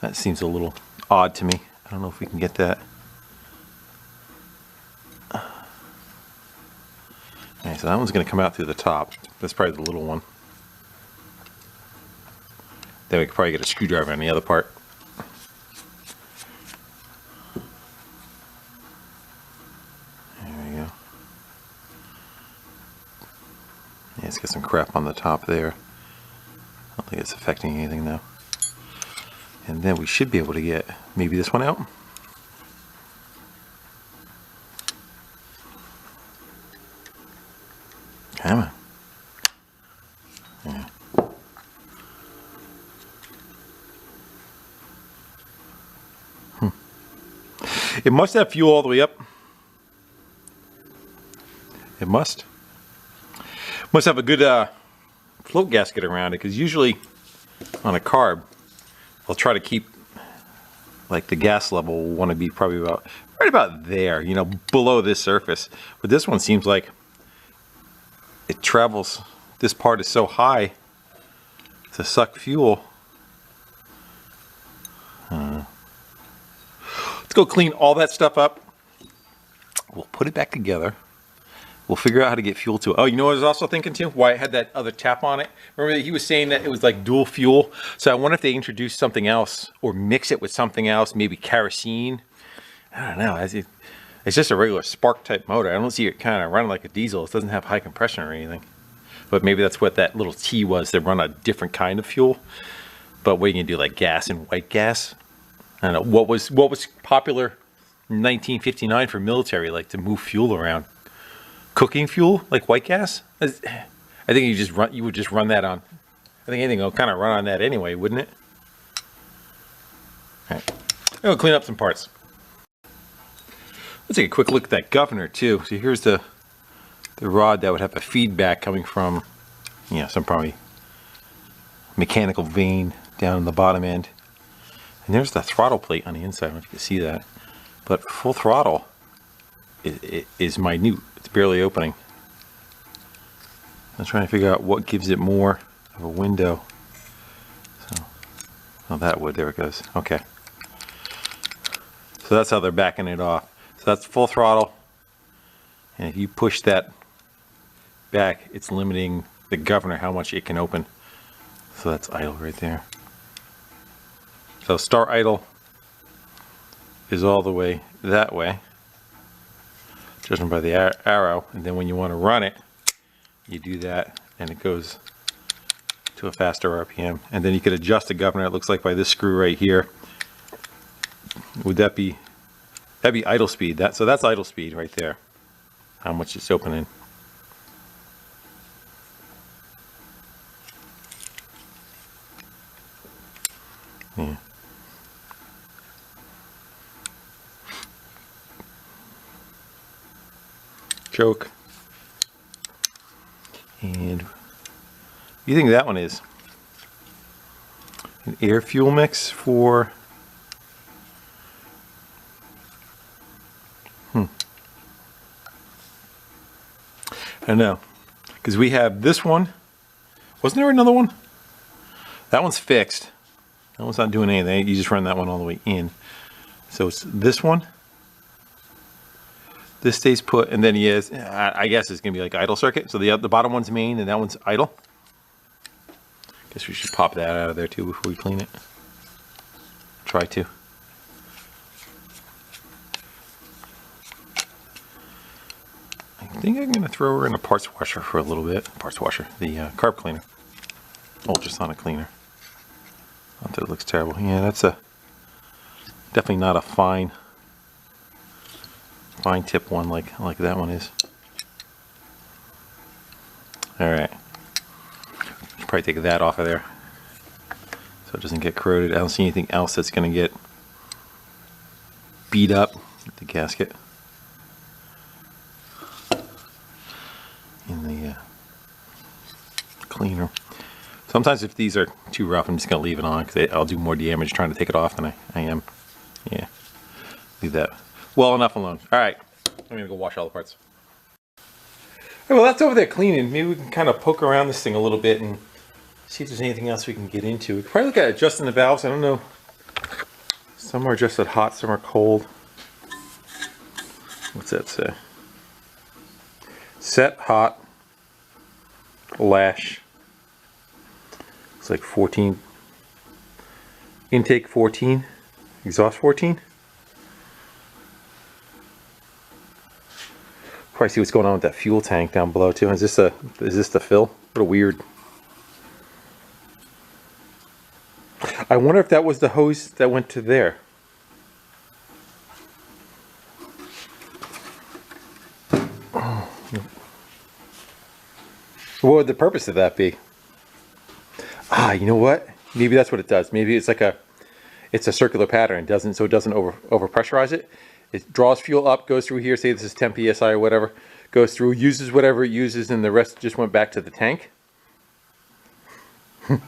that seems a little odd to me. I don't know if we can get that. Okay, so that one's going to come out through the top. That's probably the little one. Then we could probably get a screwdriver on the other part. There we go. Yeah, it's got some crap on the top there. I don't think it's affecting anything though. And then we should be able to get maybe this one out. Come on. Yeah. It must have fuel all the way up. It must. Must have a good float gasket around it, because usually on a carb, I'll try to keep like the gas level will want to be probably about right about there, you know, below this surface. But this one seems like it travels. This part is so high to suck fuel. Let's go clean all that stuff up. We'll put it back together. We'll figure out how to get fuel to it. Oh, you know what I was also thinking too? Why it had that other tap on it? Remember he was saying that it was like dual fuel. So I wonder if they introduce something else or mix it with something else, maybe kerosene. I don't know. It's just a regular spark type motor. I don't see it kind of running like a diesel. It doesn't have high compression or anything. But maybe that's what that little T was. They run a different kind of fuel. But what are you gonna do, like gas and white gas? I don't know. What was popular in 1959 for military, like to move fuel around? Cooking fuel, like white gas? I think you would just run that on. I think anything will kind of run on that anyway, wouldn't it? All right. I'll clean up some parts. Let's take a quick look at that governor too. So here's the rod that would have a feedback coming from, you know, some probably mechanical vein down in the bottom end. And there's the throttle plate on the inside. I don't know if you can see that. But full throttle is minute. It's barely opening. I'm trying to figure out what gives it more of a window. So, oh, that would. There it goes. Okay. So that's how they're backing it off. So that's full throttle. And if you push that back, it's limiting the governor how much it can open. So that's idle right there. So start idle is all the way that way, judging by the arrow, and then when you want to run it, you do that and it goes to a faster RPM. And then you could adjust the governor, it looks like by this screw right here. Would that be, that'd be idle speed. So that's idle speed right there, how much it's opening. Yeah. Choke. And you think that one is an air fuel mix for I don't know, because we have this one. Wasn't there another one? That one's fixed. That one's not doing anything. You just run that one all the way in. So it's this one. This stays put, and then he is, I guess it's gonna be like idle circuit. So the bottom one's main and that one's idle. Guess we should pop that out of there too before we clean it. Try to. I think I'm gonna throw her in a parts washer for a little bit. Parts washer, the carb cleaner. Ultrasonic cleaner. Not that it looks terrible. Yeah, that's definitely not a fine tip one like that one is. All right, should probably take that off of there so it doesn't get corroded. I don't see anything else that's going to get beat up with the gasket in the cleaner. Sometimes if these are too rough, I'm just going to leave it on because I'll do more damage trying to take it off than I am. Yeah, leave that well enough alone. All right, I'm gonna go wash all the parts. All right, well, that's over there cleaning. Maybe we can kind of poke around this thing a little bit and see if there's anything else we can get into. We could probably look at adjusting the valves. I don't know. Some are adjusted hot, some are cold. What's that say? Set hot, lash. It's like 14. Intake 14, exhaust 14. Probably see what's going on with that fuel tank down below too. Is this the fill? What a weird. I wonder if that was the hose that went to there. What would the purpose of that be? Ah, you know what? Maybe that's what it does. Maybe it's like it's a circular pattern. So it doesn't over pressurize it. It draws fuel up, goes through here, say this is 10 psi or whatever, goes through, uses whatever it uses, and the rest just went back to the tank.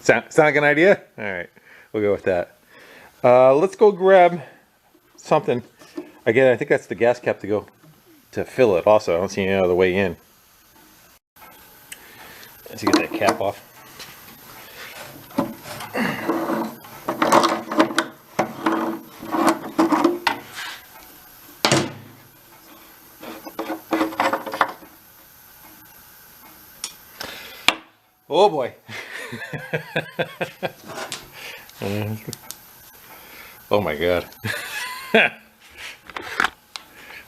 Sound like an idea? All right, we'll go with that. Let's go grab something. Again, I think that's the gas cap to fill it also. I don't see any other way in. Let's get that cap off. Oh boy. Oh my god.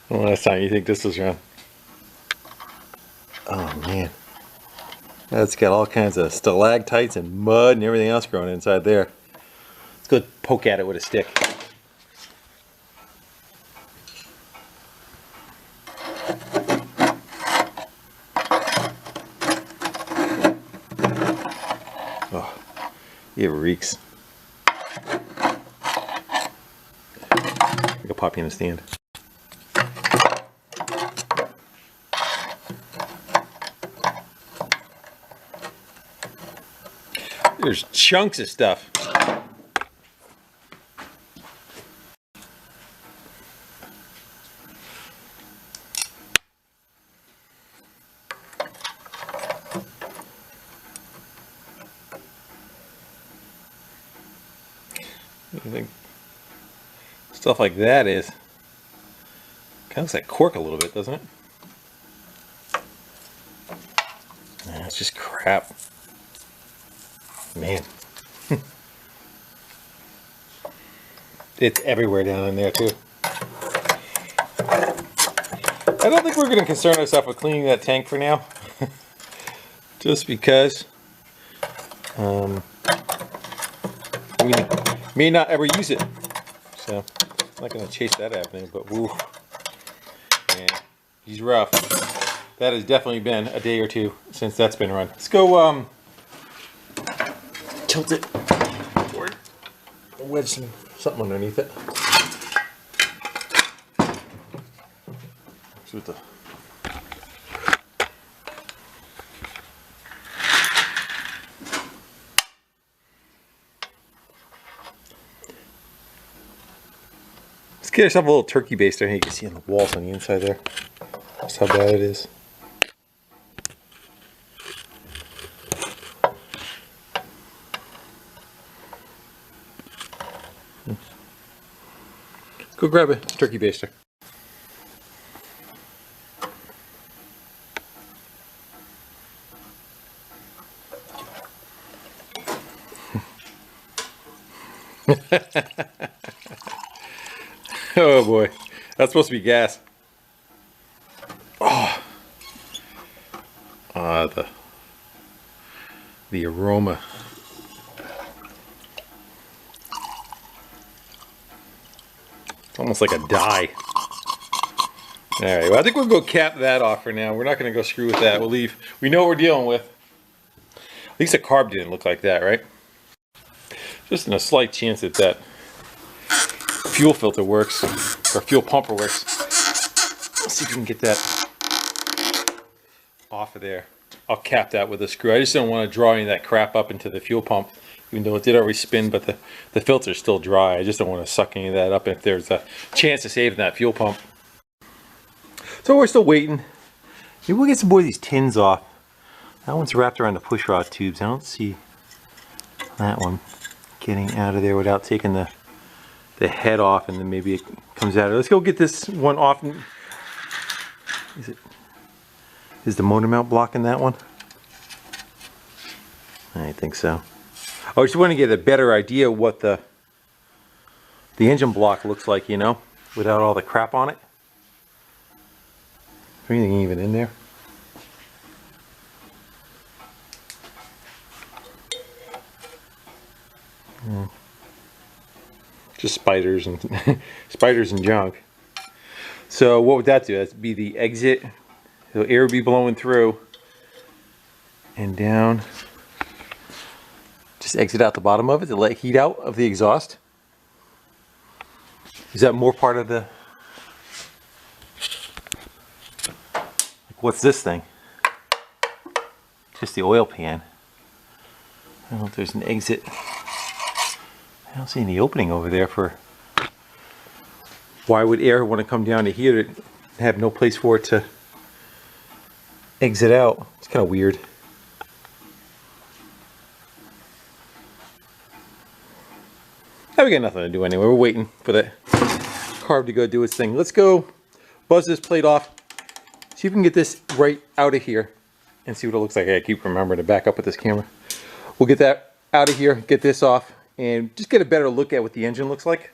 When the last time you think this was wrong? Oh man. That's got all kinds of stalactites and mud and everything else growing inside there. Let's go poke at it with a stick. Oh, it reeks. I'll pop you in the stand. There's chunks of stuff. I think stuff like that is kind of looks like cork a little bit, doesn't it? Nah, it's just crap. Man. It's everywhere down in there too. I don't think we're going to concern ourselves with cleaning that tank for now. Just because we may not ever use it. So I'm not going to chase that happening, but woo. Man, he's rough. That has definitely been a day or two since that's been run. Let's go tilt it forward. Wedge something underneath it. See what the let's get ourselves a little turkey baster here. You can see on the walls on the inside there. That's how bad it is. Let's go grab a turkey baster. Oh boy, that's supposed to be gas. Oh, the aroma. It's almost like a dye. All right, well, I think we'll go cap that off for now. We're not going to go screw with that. We'll leave. We know what we're dealing with. At least the carb didn't look like that, right? Just in a slight chance that that fuel filter works, or fuel pumper works. Let's see if we can get that off of there. I'll cap that with a screw. I just don't want to draw any of that crap up into the fuel pump, even though it did already spin, but the filter's still dry. I just don't want to suck any of that up if there's a chance of saving that fuel pump. So we're still waiting. Maybe we'll get some more of these tins off. That one's wrapped around the push rod tubes. I don't see that one getting out of there without taking the head off, and then maybe it comes out. Let's go get this one off. Is the motor mount blocking that one? I think so. I just want to get a better idea what the engine block looks like, you know, without all the crap on it. Is there anything even in there? Just spiders and spiders and junk. So what would that do? That'd be the exit. So air would be blowing through and down. Just exit out the bottom of it to let heat out of the exhaust. Is that more part of the... Like, what's this thing? Just the oil pan. I don't know if there's an exit. I don't see any opening over there for... Why would air want to come down to here and have no place for it to exit out? It's kind of weird. Now we got nothing to do anyway. We're waiting for that carb to go do its thing. Let's go buzz this plate off. See if we can get this right out of here and see what it looks like. I keep remembering to back up with this camera. We'll get that out of here, get this off, and just get a better look at what the engine looks like.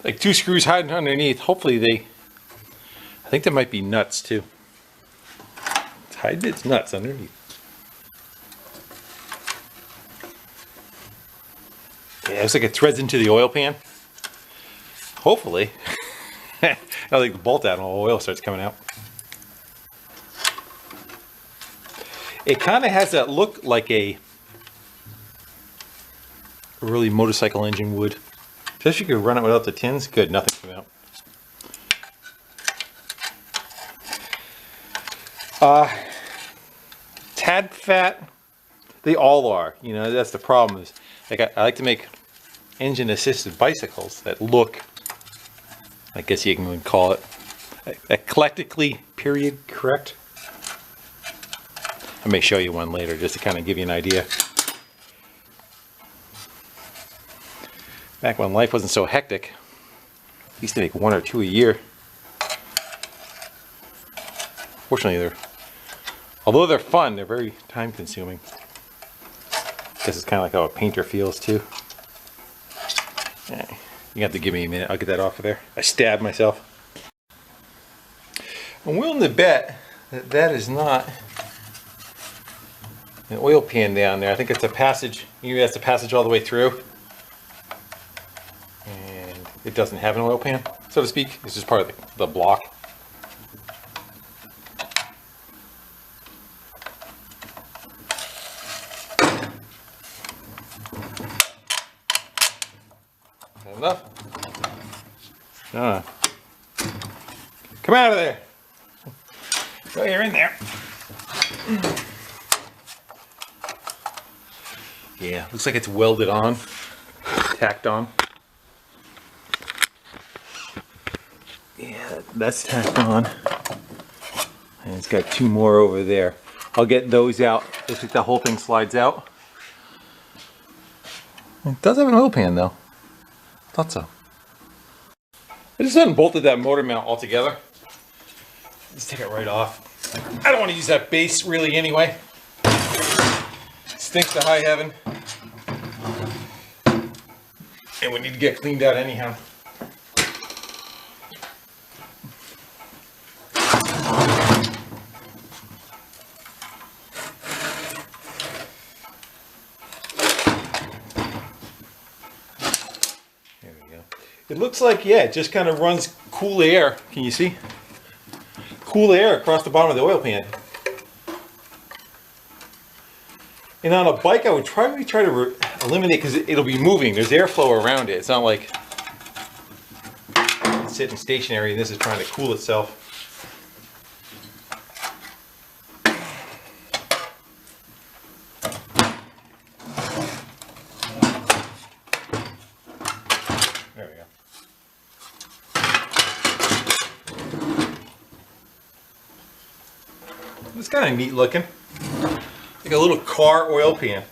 Like 2 screws hiding underneath. Hopefully they... I think there might be nuts too. It's hiding its nuts underneath. Yeah, it looks like it threads into the oil pan. Hopefully. I think the bolt out and all the oil starts coming out. It kind of has that look like a really motorcycle engine would. Especially if you could run it without the tins. Good, nothing came out. Tad fat. They all are. You know, that's the problem. Is like I like to make engine assisted bicycles that look, I guess you can call it, eclectically period correct. I may show you one later just to kind of give you an idea. Back when life wasn't so hectic, I used to make 1 or 2 a year. Unfortunately, although they're fun, they're very time consuming. Guess it's kind of like how a painter feels too. Yeah, you have to give me a minute. I'll get that off of there. I stabbed myself. I'm willing to bet that that is not an oil pan down there. I think it's a passage. Maybe that's a passage all the way through. And it doesn't have an oil pan, so to speak. It's just part of the block. Enough? Come out of there. Oh, you're in there. Yeah, looks like it's welded on, tacked on. Yeah, that's tacked on. And it's got two more over there. I'll get those out. Looks like the whole thing slides out. It does have an oil pan though. Thought so. I just unbolted that motor mount altogether. Let's take it right off. I don't want to use that base really anyway. It stinks to high heaven. And we need to get cleaned out anyhow. It looks like, yeah, it just kind of runs cool air. Can you see? Cool air across the bottom of the oil pan. And on a bike, I would probably try to eliminate, because it'll be moving. There's airflow around it. It's not like it's sitting stationary and this is trying to cool itself. There we go. It's kind of neat looking. Like a little car oil pan.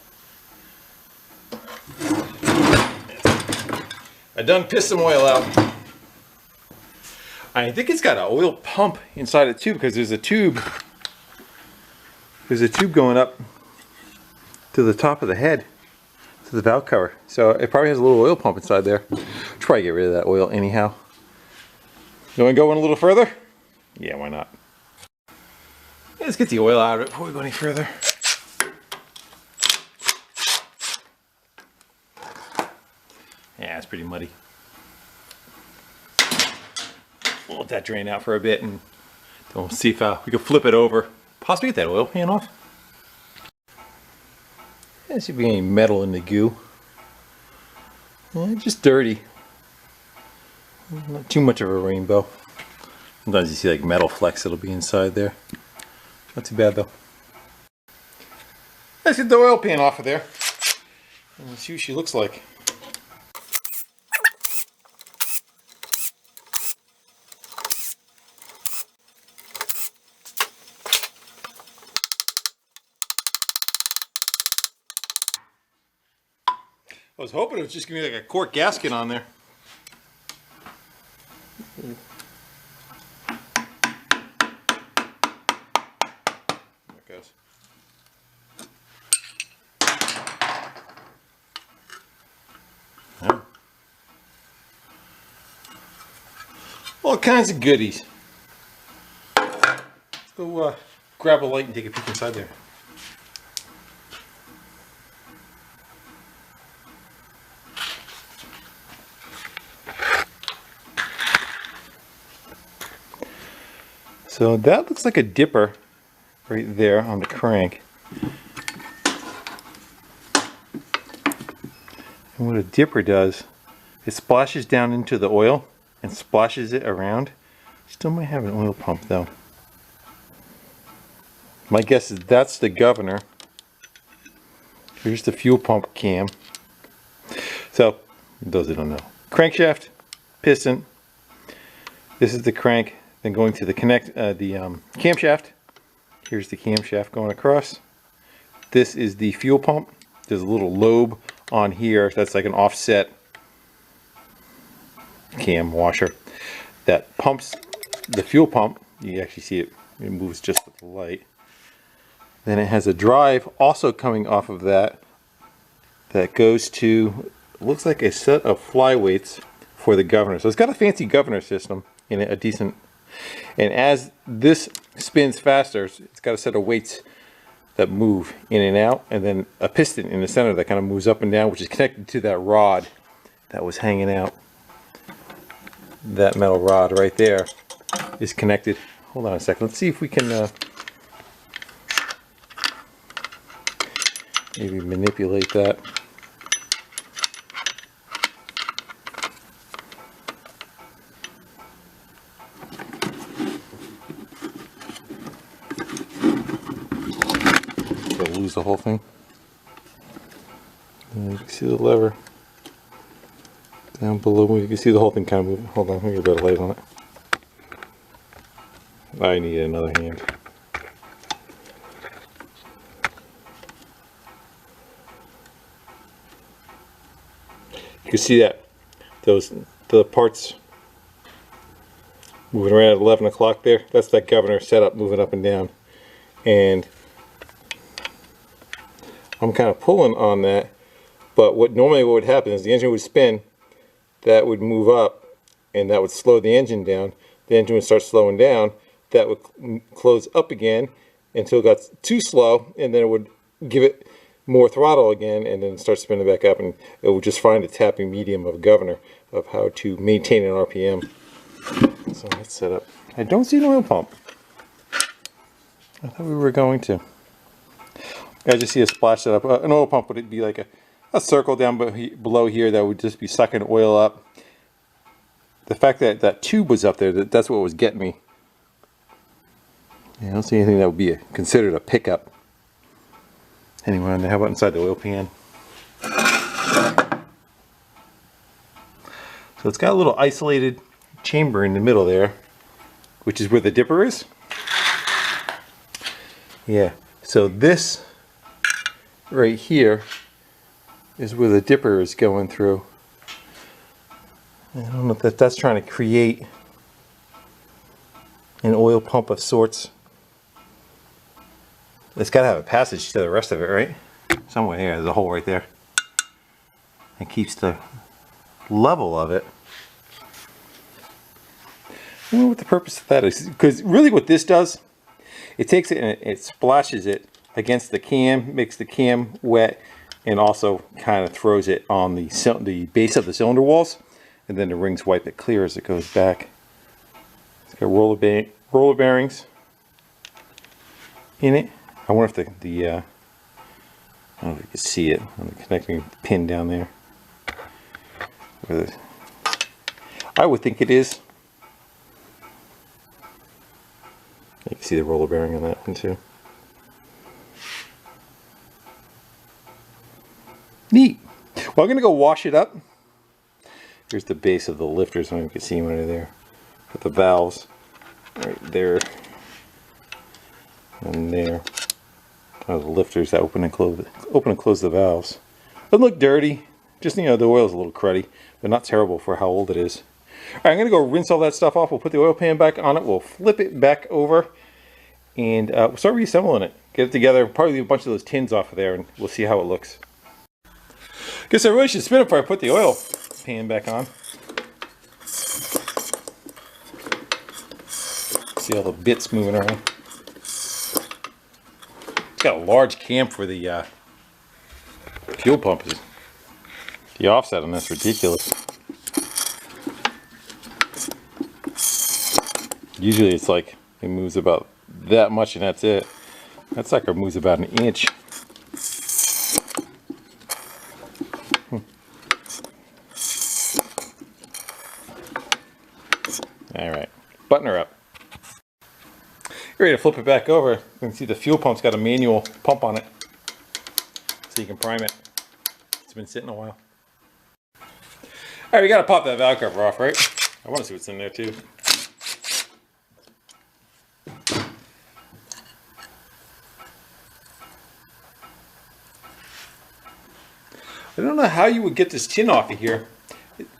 I done pissed some oil out. I think it's got an oil pump inside it too, because there's a tube. There's a tube going up to the top of the head, to the valve cover. So it probably has a little oil pump inside there. Try to get rid of that oil anyhow. You want to go in a little further? Yeah, why not? Let's get the oil out of it before we go any further. Yeah, it's pretty muddy. We'll let that drain out for a bit and we'll see if we can flip it over. Possibly get that oil pan off. There should be any metal in the goo. Yeah, just dirty. Not too much of a rainbow. Sometimes you see like metal flecks that'll be inside there. Not too bad though. Let's get the oil pan off of there and see what she looks like. I was hoping it was just gonna be like a cork gasket on there. There it goes. Yeah. All kinds of goodies. Let's go grab a light and take a peek inside there. So that looks like a dipper right there on the crank. And what a dipper does, it splashes down into the oil and splashes it around. Still might have an oil pump though. My guess is that's the governor. Here's the fuel pump cam. So, those that don't know. Crankshaft, piston. This is the crank. Then going to the camshaft. Here's the camshaft going across. This is the fuel pump. There's a little lobe on here. That's like an offset cam washer that pumps the fuel pump. You actually see it It moves just with the light. Then it has a drive also coming off of that goes to, looks like a set of flyweights for the governor. So it's got a fancy governor system in it, a decent. And as this spins faster, it's got a set of weights that move in and out, and then a piston in the center that kind of moves up and down, which is connected to that rod that was hanging out. That metal rod right there is connected. Hold on a second. Let's see if we can maybe manipulate that. Lose the whole thing. And you can see the lever down below. You can see the whole thing kind of moving. Hold on, let me get a better light on it. I need another hand. You can see that the parts moving around at 11 o'clock there. That's that governor setup moving up and down, and I'm kind of pulling on that, but what would happen is the engine would spin, that would move up, and that would slow the engine down. The engine would start slowing down, that would close up again until it got too slow, and then it would give it more throttle again, and then start spinning back up, and it would just find a tapping medium of governor of how to maintain an RPM. So that's set up. I don't see an oil pump. I thought we were going to. I just see a splash set up. An oil pump would be like a circle down below here that would just be sucking oil up. The fact that that tube was up there, that's what was getting me. Yeah, I don't see anything that would be considered a pickup. Anyway, how about inside the oil pan? So it's got a little isolated chamber in the middle there, which is where the dipper is. Yeah, so this right here is where the dipper is going through. I don't know if that's trying to create an oil pump of sorts. It's got to have a passage to the rest of it, right? Somewhere here, there's a hole right there. It keeps the level of it. I don't know what the purpose of that is, because really what this does, it takes it and it splashes it against the cam, makes the cam wet, and also kind of throws it on the base of the cylinder walls, and then the rings wipe it clear as it goes back. It's got roller bearings in it. I wonder if I don't know if you can see it on the connecting pin down there. I would think it is. You can see the roller bearing on that one too. Neat. Well, I'm going to go wash it up. Here's the base of the lifters. I don't know if you can see them under there. With the valves right there and there. The lifters that open and close the valves. Doesn't look dirty. Just, you know, the oil's a little cruddy, but not terrible for how old it is. All right, I'm going to go rinse all that stuff off. We'll put the oil pan back on it. We'll flip it back over, and we'll start reassembling it. Get it together. Probably leave a bunch of those tins off of there, and we'll see how it looks. Guess I really should spin it before I put the oil pan back on. See all the bits moving around. It's got a large cam for the fuel pump. The offset on that's ridiculous. Usually it's like it moves about that much and that's it. That sucker moves about an inch. Alright, button her up. Ready to flip it back over. You can see the fuel pump's got a manual pump on it, so you can prime it. It's been sitting a while. Alright, we gotta pop that valve cover off, right? I want to see what's in there too. I don't know how you would get this tin off of here.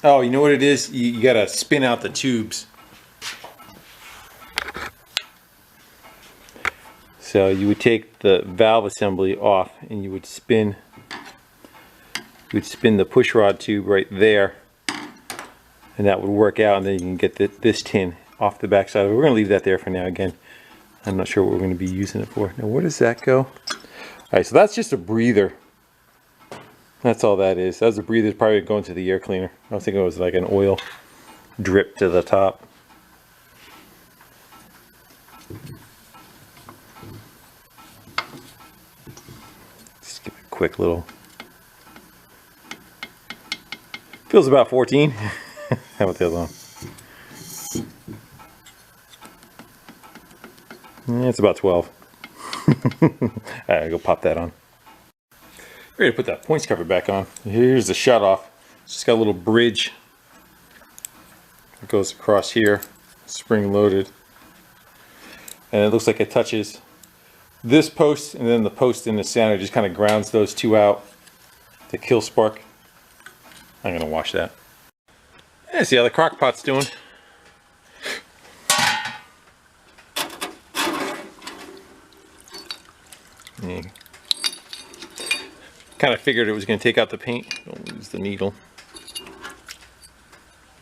Oh, you know what it is? You gotta spin out the tubes. So you would take the valve assembly off and you would spin the push rod tube right there, and that would work out, and then you can get this tin off the back side. We're going to leave that there for now. Again, I'm not sure what we're going to be using it for. Now where does that go? Alright, so that's just a breather. That's all that is. That's a breather. It's probably going to the air cleaner. I was thinking it was like an oil drip to the top. Just give it a quick little. Feels about 14. How about the other one? It's about 12. Alright, go pop that on. Ready to put that points cover back on. Here's the shut off. It's just got a little bridge that goes across here, spring loaded, and it looks like it touches this post, and then the post in the center just kind of grounds those two out to kill spark. I'm gonna wash that. And see how the crock pot's doing. Yeah. Kind of figured it was going to take out the paint. Don't lose the needle.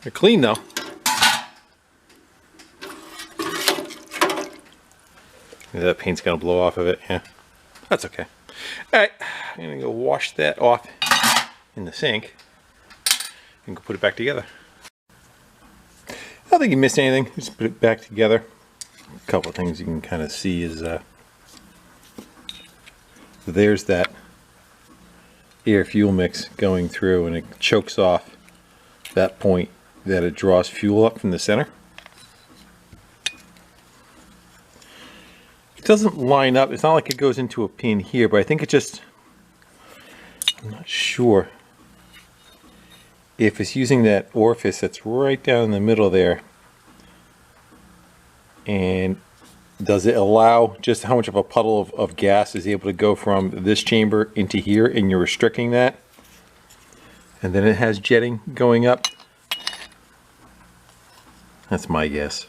They're clean though. Yeah, that paint's going to blow off of it. Yeah, that's okay. Alright, I'm going to go wash that off in the sink and go put it back together. I don't think you missed anything. Just put it back together. A couple of things you can kind of see is there's that air fuel mix going through, and it chokes off that point that it draws fuel up from the center. It doesn't line up. It's not like it goes into a pin here, but I think it just, I'm not sure if it's using that orifice that's right down in the middle there, and does it allow just how much of a puddle of gas is able to go from this chamber into here, and you're restricting that, and then it has jetting going up. That's my guess.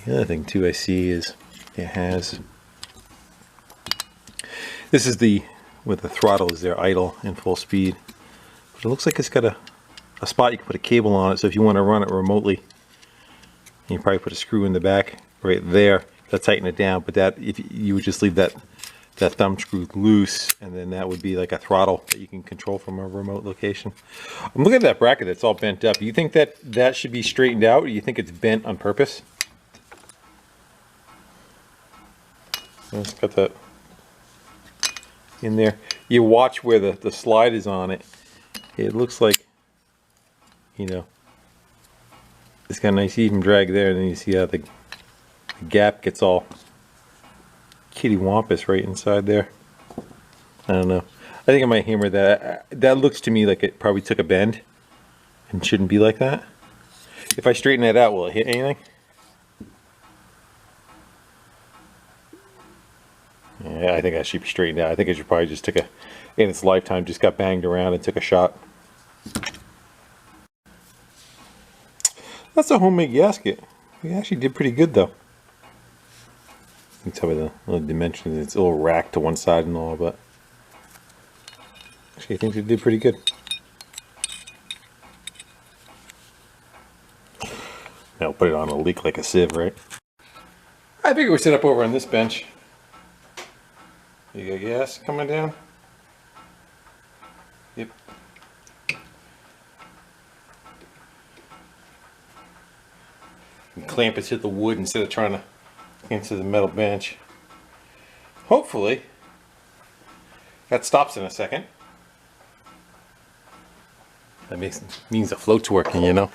The other thing too I see is it has, this is the, where the throttle is there idle in full speed, but it looks like it's got a spot you can put a cable on it, so if you want to run it remotely, you probably put a screw in the back right there to tighten it down, but that, if you would just leave that thumb screw loose, and then that would be like a throttle that you can control from a remote location. I'm looking at that bracket that's all bent up. Do you think that should be straightened out, or do you think it's bent on purpose? It's got that in there. You watch where the slide is on it. It looks like, you know, it's got a nice even drag there, and then you see how the gap gets all kittywampus right inside there. I don't know. I think I might hammer that. That looks to me like it probably took a bend and shouldn't be like that. If I straighten that out, will it hit anything? Yeah, I think that should be straightened out. I think it should probably just took a, in its lifetime, just got banged around and took a shot. That's a homemade gasket. We actually did pretty good though. You can tell by the little dimensions, it's a little racked to one side and all, but actually I think we did pretty good. Now we'll put it on a leak like a sieve, right? I figure we sit up over on this bench. You got gas coming down? Yep. And clamp it to the wood instead of trying to into the metal bench. Hopefully that stops in a second. That means the float's working, you know.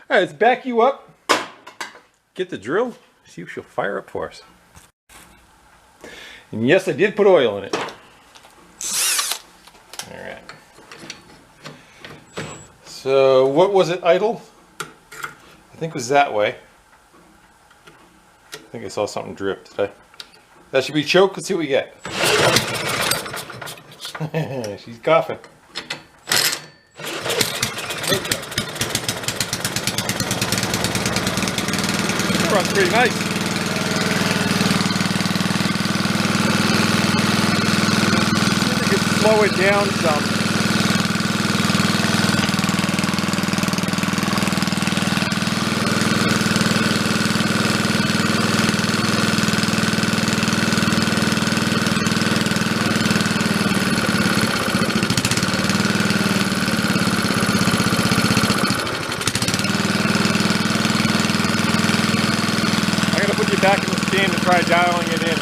Alright, let's back you up. Get the drill. See if she'll fire up for us. And yes, I did put oil in it. Alright. So what was it idle? I think it was that way. I think I saw something drip today. That should be choke. Let's see what we get. She's coughing. Okay. runs pretty nice. I could slow it down some. Back in the stand and try dialing it in.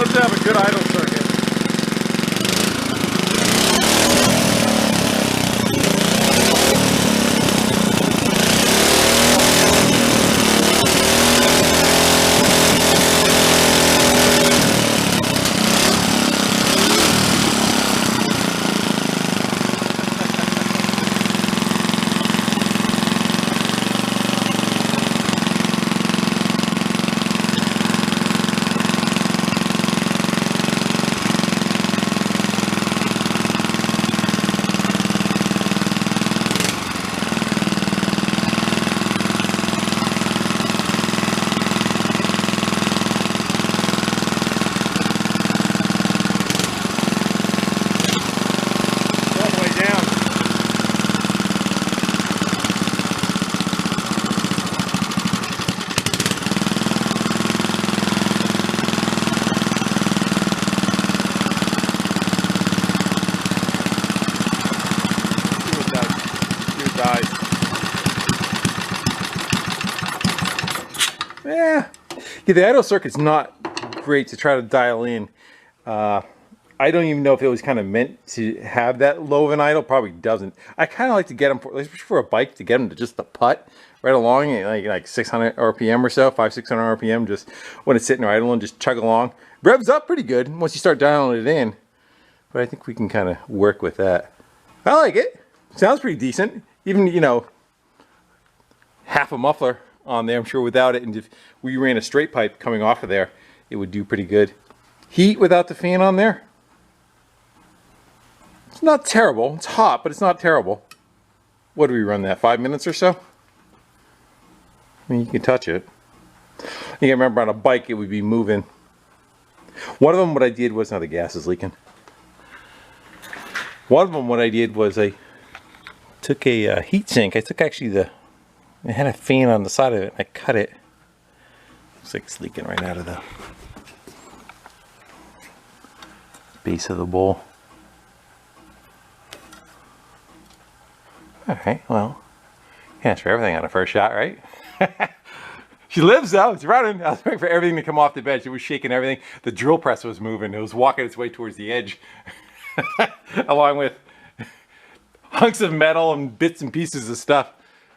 To have a good idle circuit. Yeah, the idle circuit's not great to try to dial in. I don't even know if it was kind of meant to have that low of an idle. Probably doesn't. I kind of like to get them, especially for a bike, to get them to just the putt right along at like 600 RPM or so, 500-600 RPM, just when it's sitting idle and just chug along. Revs up pretty good once you start dialing it in. but I think we can kind of work with that. I like it. Sounds pretty decent. Even, you know, half a muffler on there, I'm sure without it, and if we ran a straight pipe coming off of there, it would do pretty good. Heat without the fan on there? It's not terrible. It's hot, but it's not terrible. What do we run that, 5 minutes or so? I mean, you can touch it. You can remember on a bike it would be moving. One of them, what I did was, now the gas is leaking. One of them, what I did was I took a heat sink. I took actually it had a fan on the side of it. I cut it. Looks like it's leaking right out of the base of the bowl. Alright, well, can't for everything on the first shot, right? She lives though, it's running. I was waiting for everything to come off the bench. It was shaking everything. The drill press was moving. It was walking its way towards the edge. Along with hunks of metal and bits and pieces of stuff.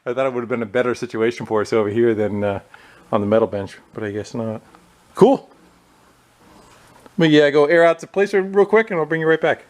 I thought it would have been a better situation for us over here than on the metal bench, but I guess not. Cool. But yeah, go air out the place real quick and I'll bring you right back.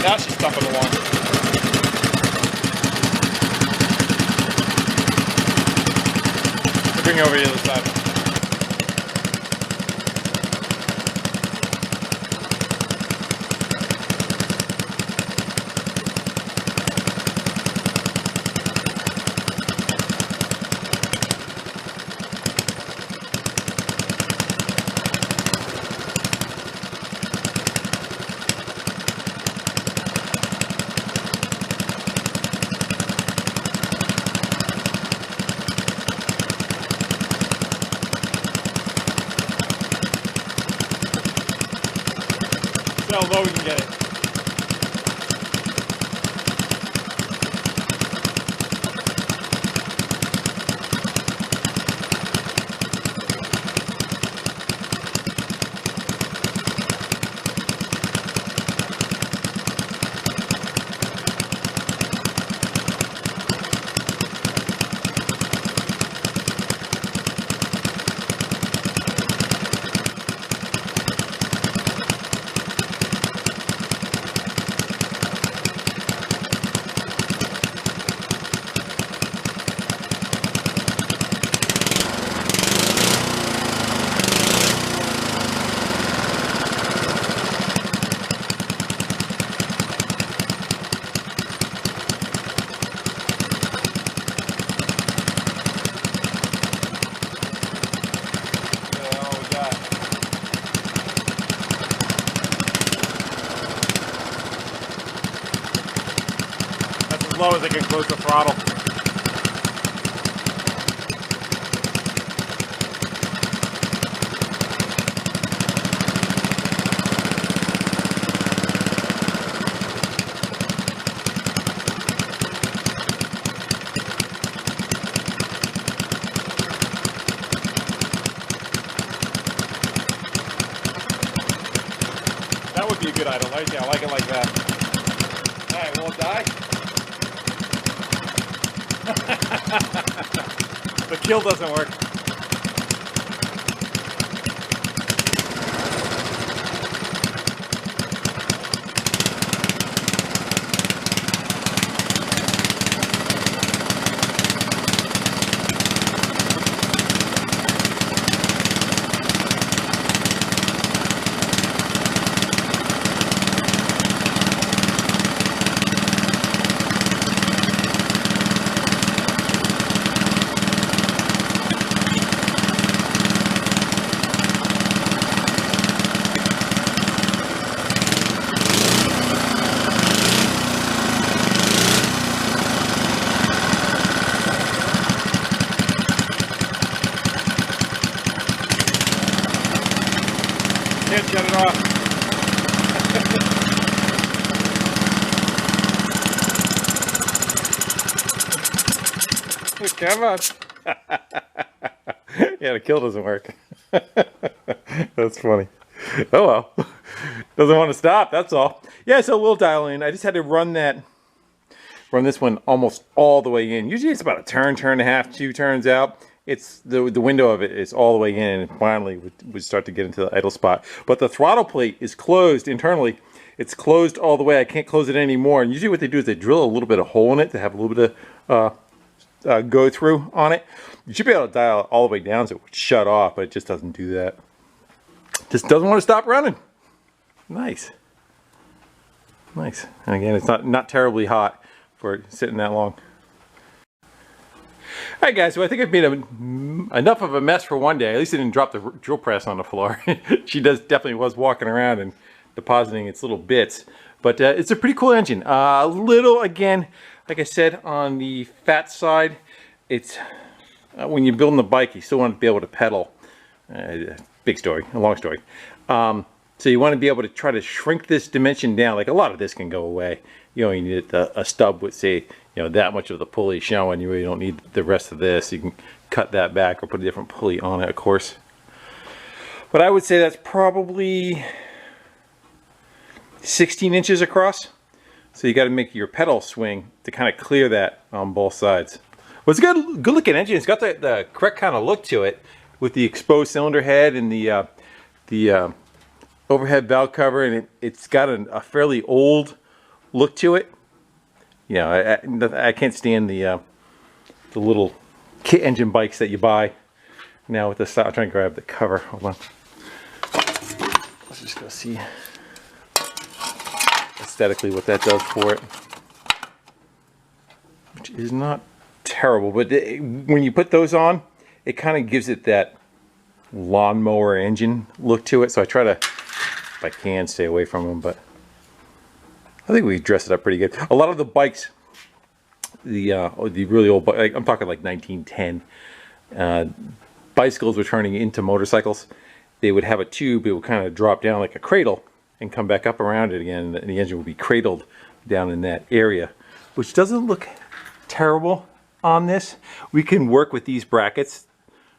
Now she's stumping along. I'll bring her over to the other side. See how low we can get it. As low as I can close the throttle. That would be a good idle. I like it like that. Alright, will it die? The kill doesn't work. Come on. Yeah, the kill doesn't work. That's funny. Oh well. Doesn't want to stop, that's all. Yeah, so we'll dial in. I just had to run this one almost all the way in. Usually it's about a turn and a half, 2 turns out. It's the window of it is all the way in, and finally would start to get into the idle spot. But the throttle plate is closed internally. It's closed all the way. I can't close it anymore. And usually what they do is they drill a little bit of hole in it to have a little bit of go through on it. You should be able to dial it all the way down so it would shut off, but it just doesn't do that. Just doesn't want to stop running. Nice. Nice. And again, it's not terribly hot for sitting that long. Alright guys, so I think I've made enough of a mess for one day. At least I didn't drop the drill press on the floor. She definitely was walking around and depositing its little bits. But it's a pretty cool engine. A little, again, like I said, on the fat side, it's when you're building the bike, you still want to be able to pedal. Big story, a long story. So you want to be able to try to shrink this dimension down. Like a lot of this can go away. You only need a stub with, say, that much of the pulley showing. You really don't need the rest of this. You can cut that back or put a different pulley on it, of course. But I would say that's probably 16 inches across. So you got to make your pedal swing to kind of clear that on both sides. Well, it's a good looking engine. It's got the correct kind of look to it with the exposed cylinder head and the overhead valve cover, and it's got a fairly old look to it. I can't stand the little kit engine bikes that you buy now with the style. I'm trying to grab the cover. Hold on. Let's just go see aesthetically what that does for it, which is not terrible. But when you put those on, it kind of gives it that lawnmower engine look to it. So I try to, if I can, stay away from them, but I think we dress it up pretty good. A lot of the bikes, the really old, I'm talking like 1910, bicycles were turning into motorcycles. They would have a tube, it would kind of drop down like a cradle and come back up around it again, and the engine would be cradled down in that area, which doesn't look terrible on this. We can work with these brackets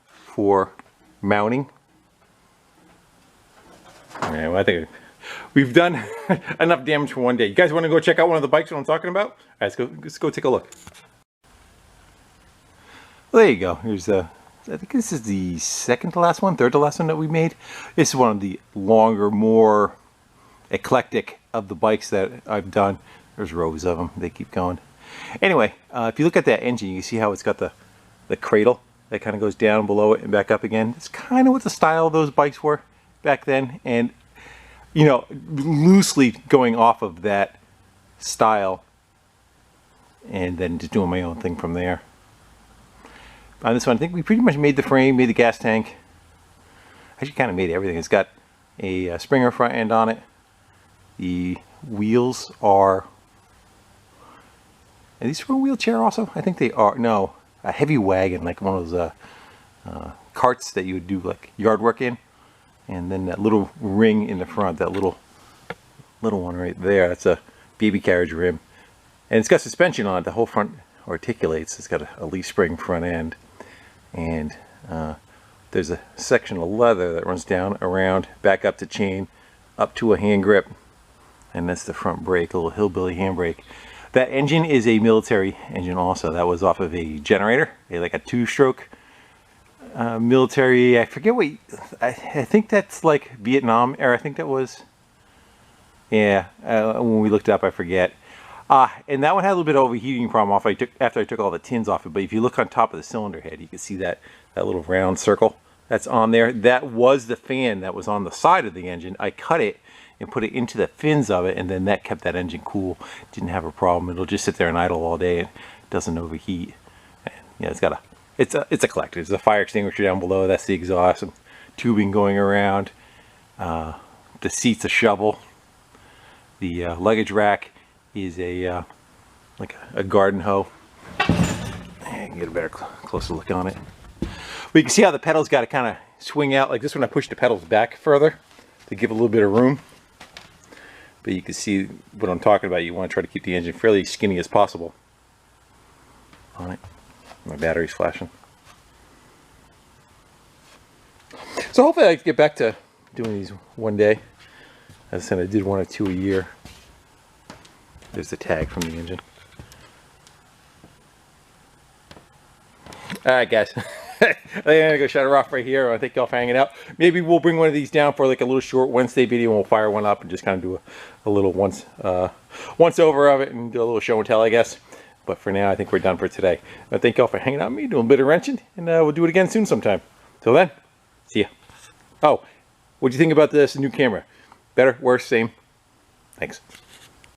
for mounting. All right, well, I think we've done enough damage for one day. You guys want to go check out one of the bikes that I'm talking about? All right, let's go take a look. Well, there you go. Here's I think this is the third to last one that we made. This is one of the longer, more eclectic of the bikes that I've done. There's rows of them. They keep going. Anyway, if you look at that engine, you see how it's got the cradle that kind of goes down below it and back up again. It's kind of what the style of those bikes were back then, and loosely going off of that style and then just doing my own thing from there. On this one, I think we pretty much made the frame, made the gas tank. Actually kind of made everything. It's got a Springer front end on it. The wheels are these for a wheelchair also? I think they are. No, a heavy wagon, like one of those carts that you would do like yard work in. And then that little ring in the front, that little one right there, that's a baby carriage rim. And it's got suspension on it. The whole front articulates. It's got a leaf spring front end. And there's a section of leather that runs down, around, back up to chain, up to a hand grip. And that's the front brake, a little hillbilly handbrake. That engine is a military engine also. That was off of a generator, like a 2-stroke military. I forget what, I think that's like Vietnam era. I think that was, yeah, when we looked it up, I forget. And that one had a little bit of overheating problem after I took all the tins off it. But if you look on top of the cylinder head, you can see that little round circle that's on there. That was the fan that was on the side of the engine. I cut it and put it into the fins of it, and then that kept that engine cool. Didn't have a problem. It'll just sit there and idle all day. It doesn't overheat. And, yeah, it's got it's a collector. There's a fire extinguisher down below. That's the exhaust. Some tubing going around. The seat's a shovel. The luggage rack is like a garden hoe. And get a better closer look on it. But you can see how the pedals got to kind of swing out. Like this one, I pushed the pedals back further to give a little bit of room. But you can see what I'm talking about. You want to try to keep the engine fairly skinny as possible on it. My battery's flashing. So hopefully I can get back to doing these one day. As I said, I did 1 or 2 a year. There's the tag from the engine. Alright guys, I'm going to go shut her off right here. I thank y'all for hanging out. Maybe we'll bring one of these down for like a little short Wednesday video and we'll fire one up and just kind of do a little once over of it and do a little show and tell, I guess. But for now, I think we're done for today. I thank y'all for hanging out with me, doing a bit of wrenching, and we'll do it again soon sometime. Till then, see ya. Oh, what'd you think about this new camera? Better, worse, same? Thanks.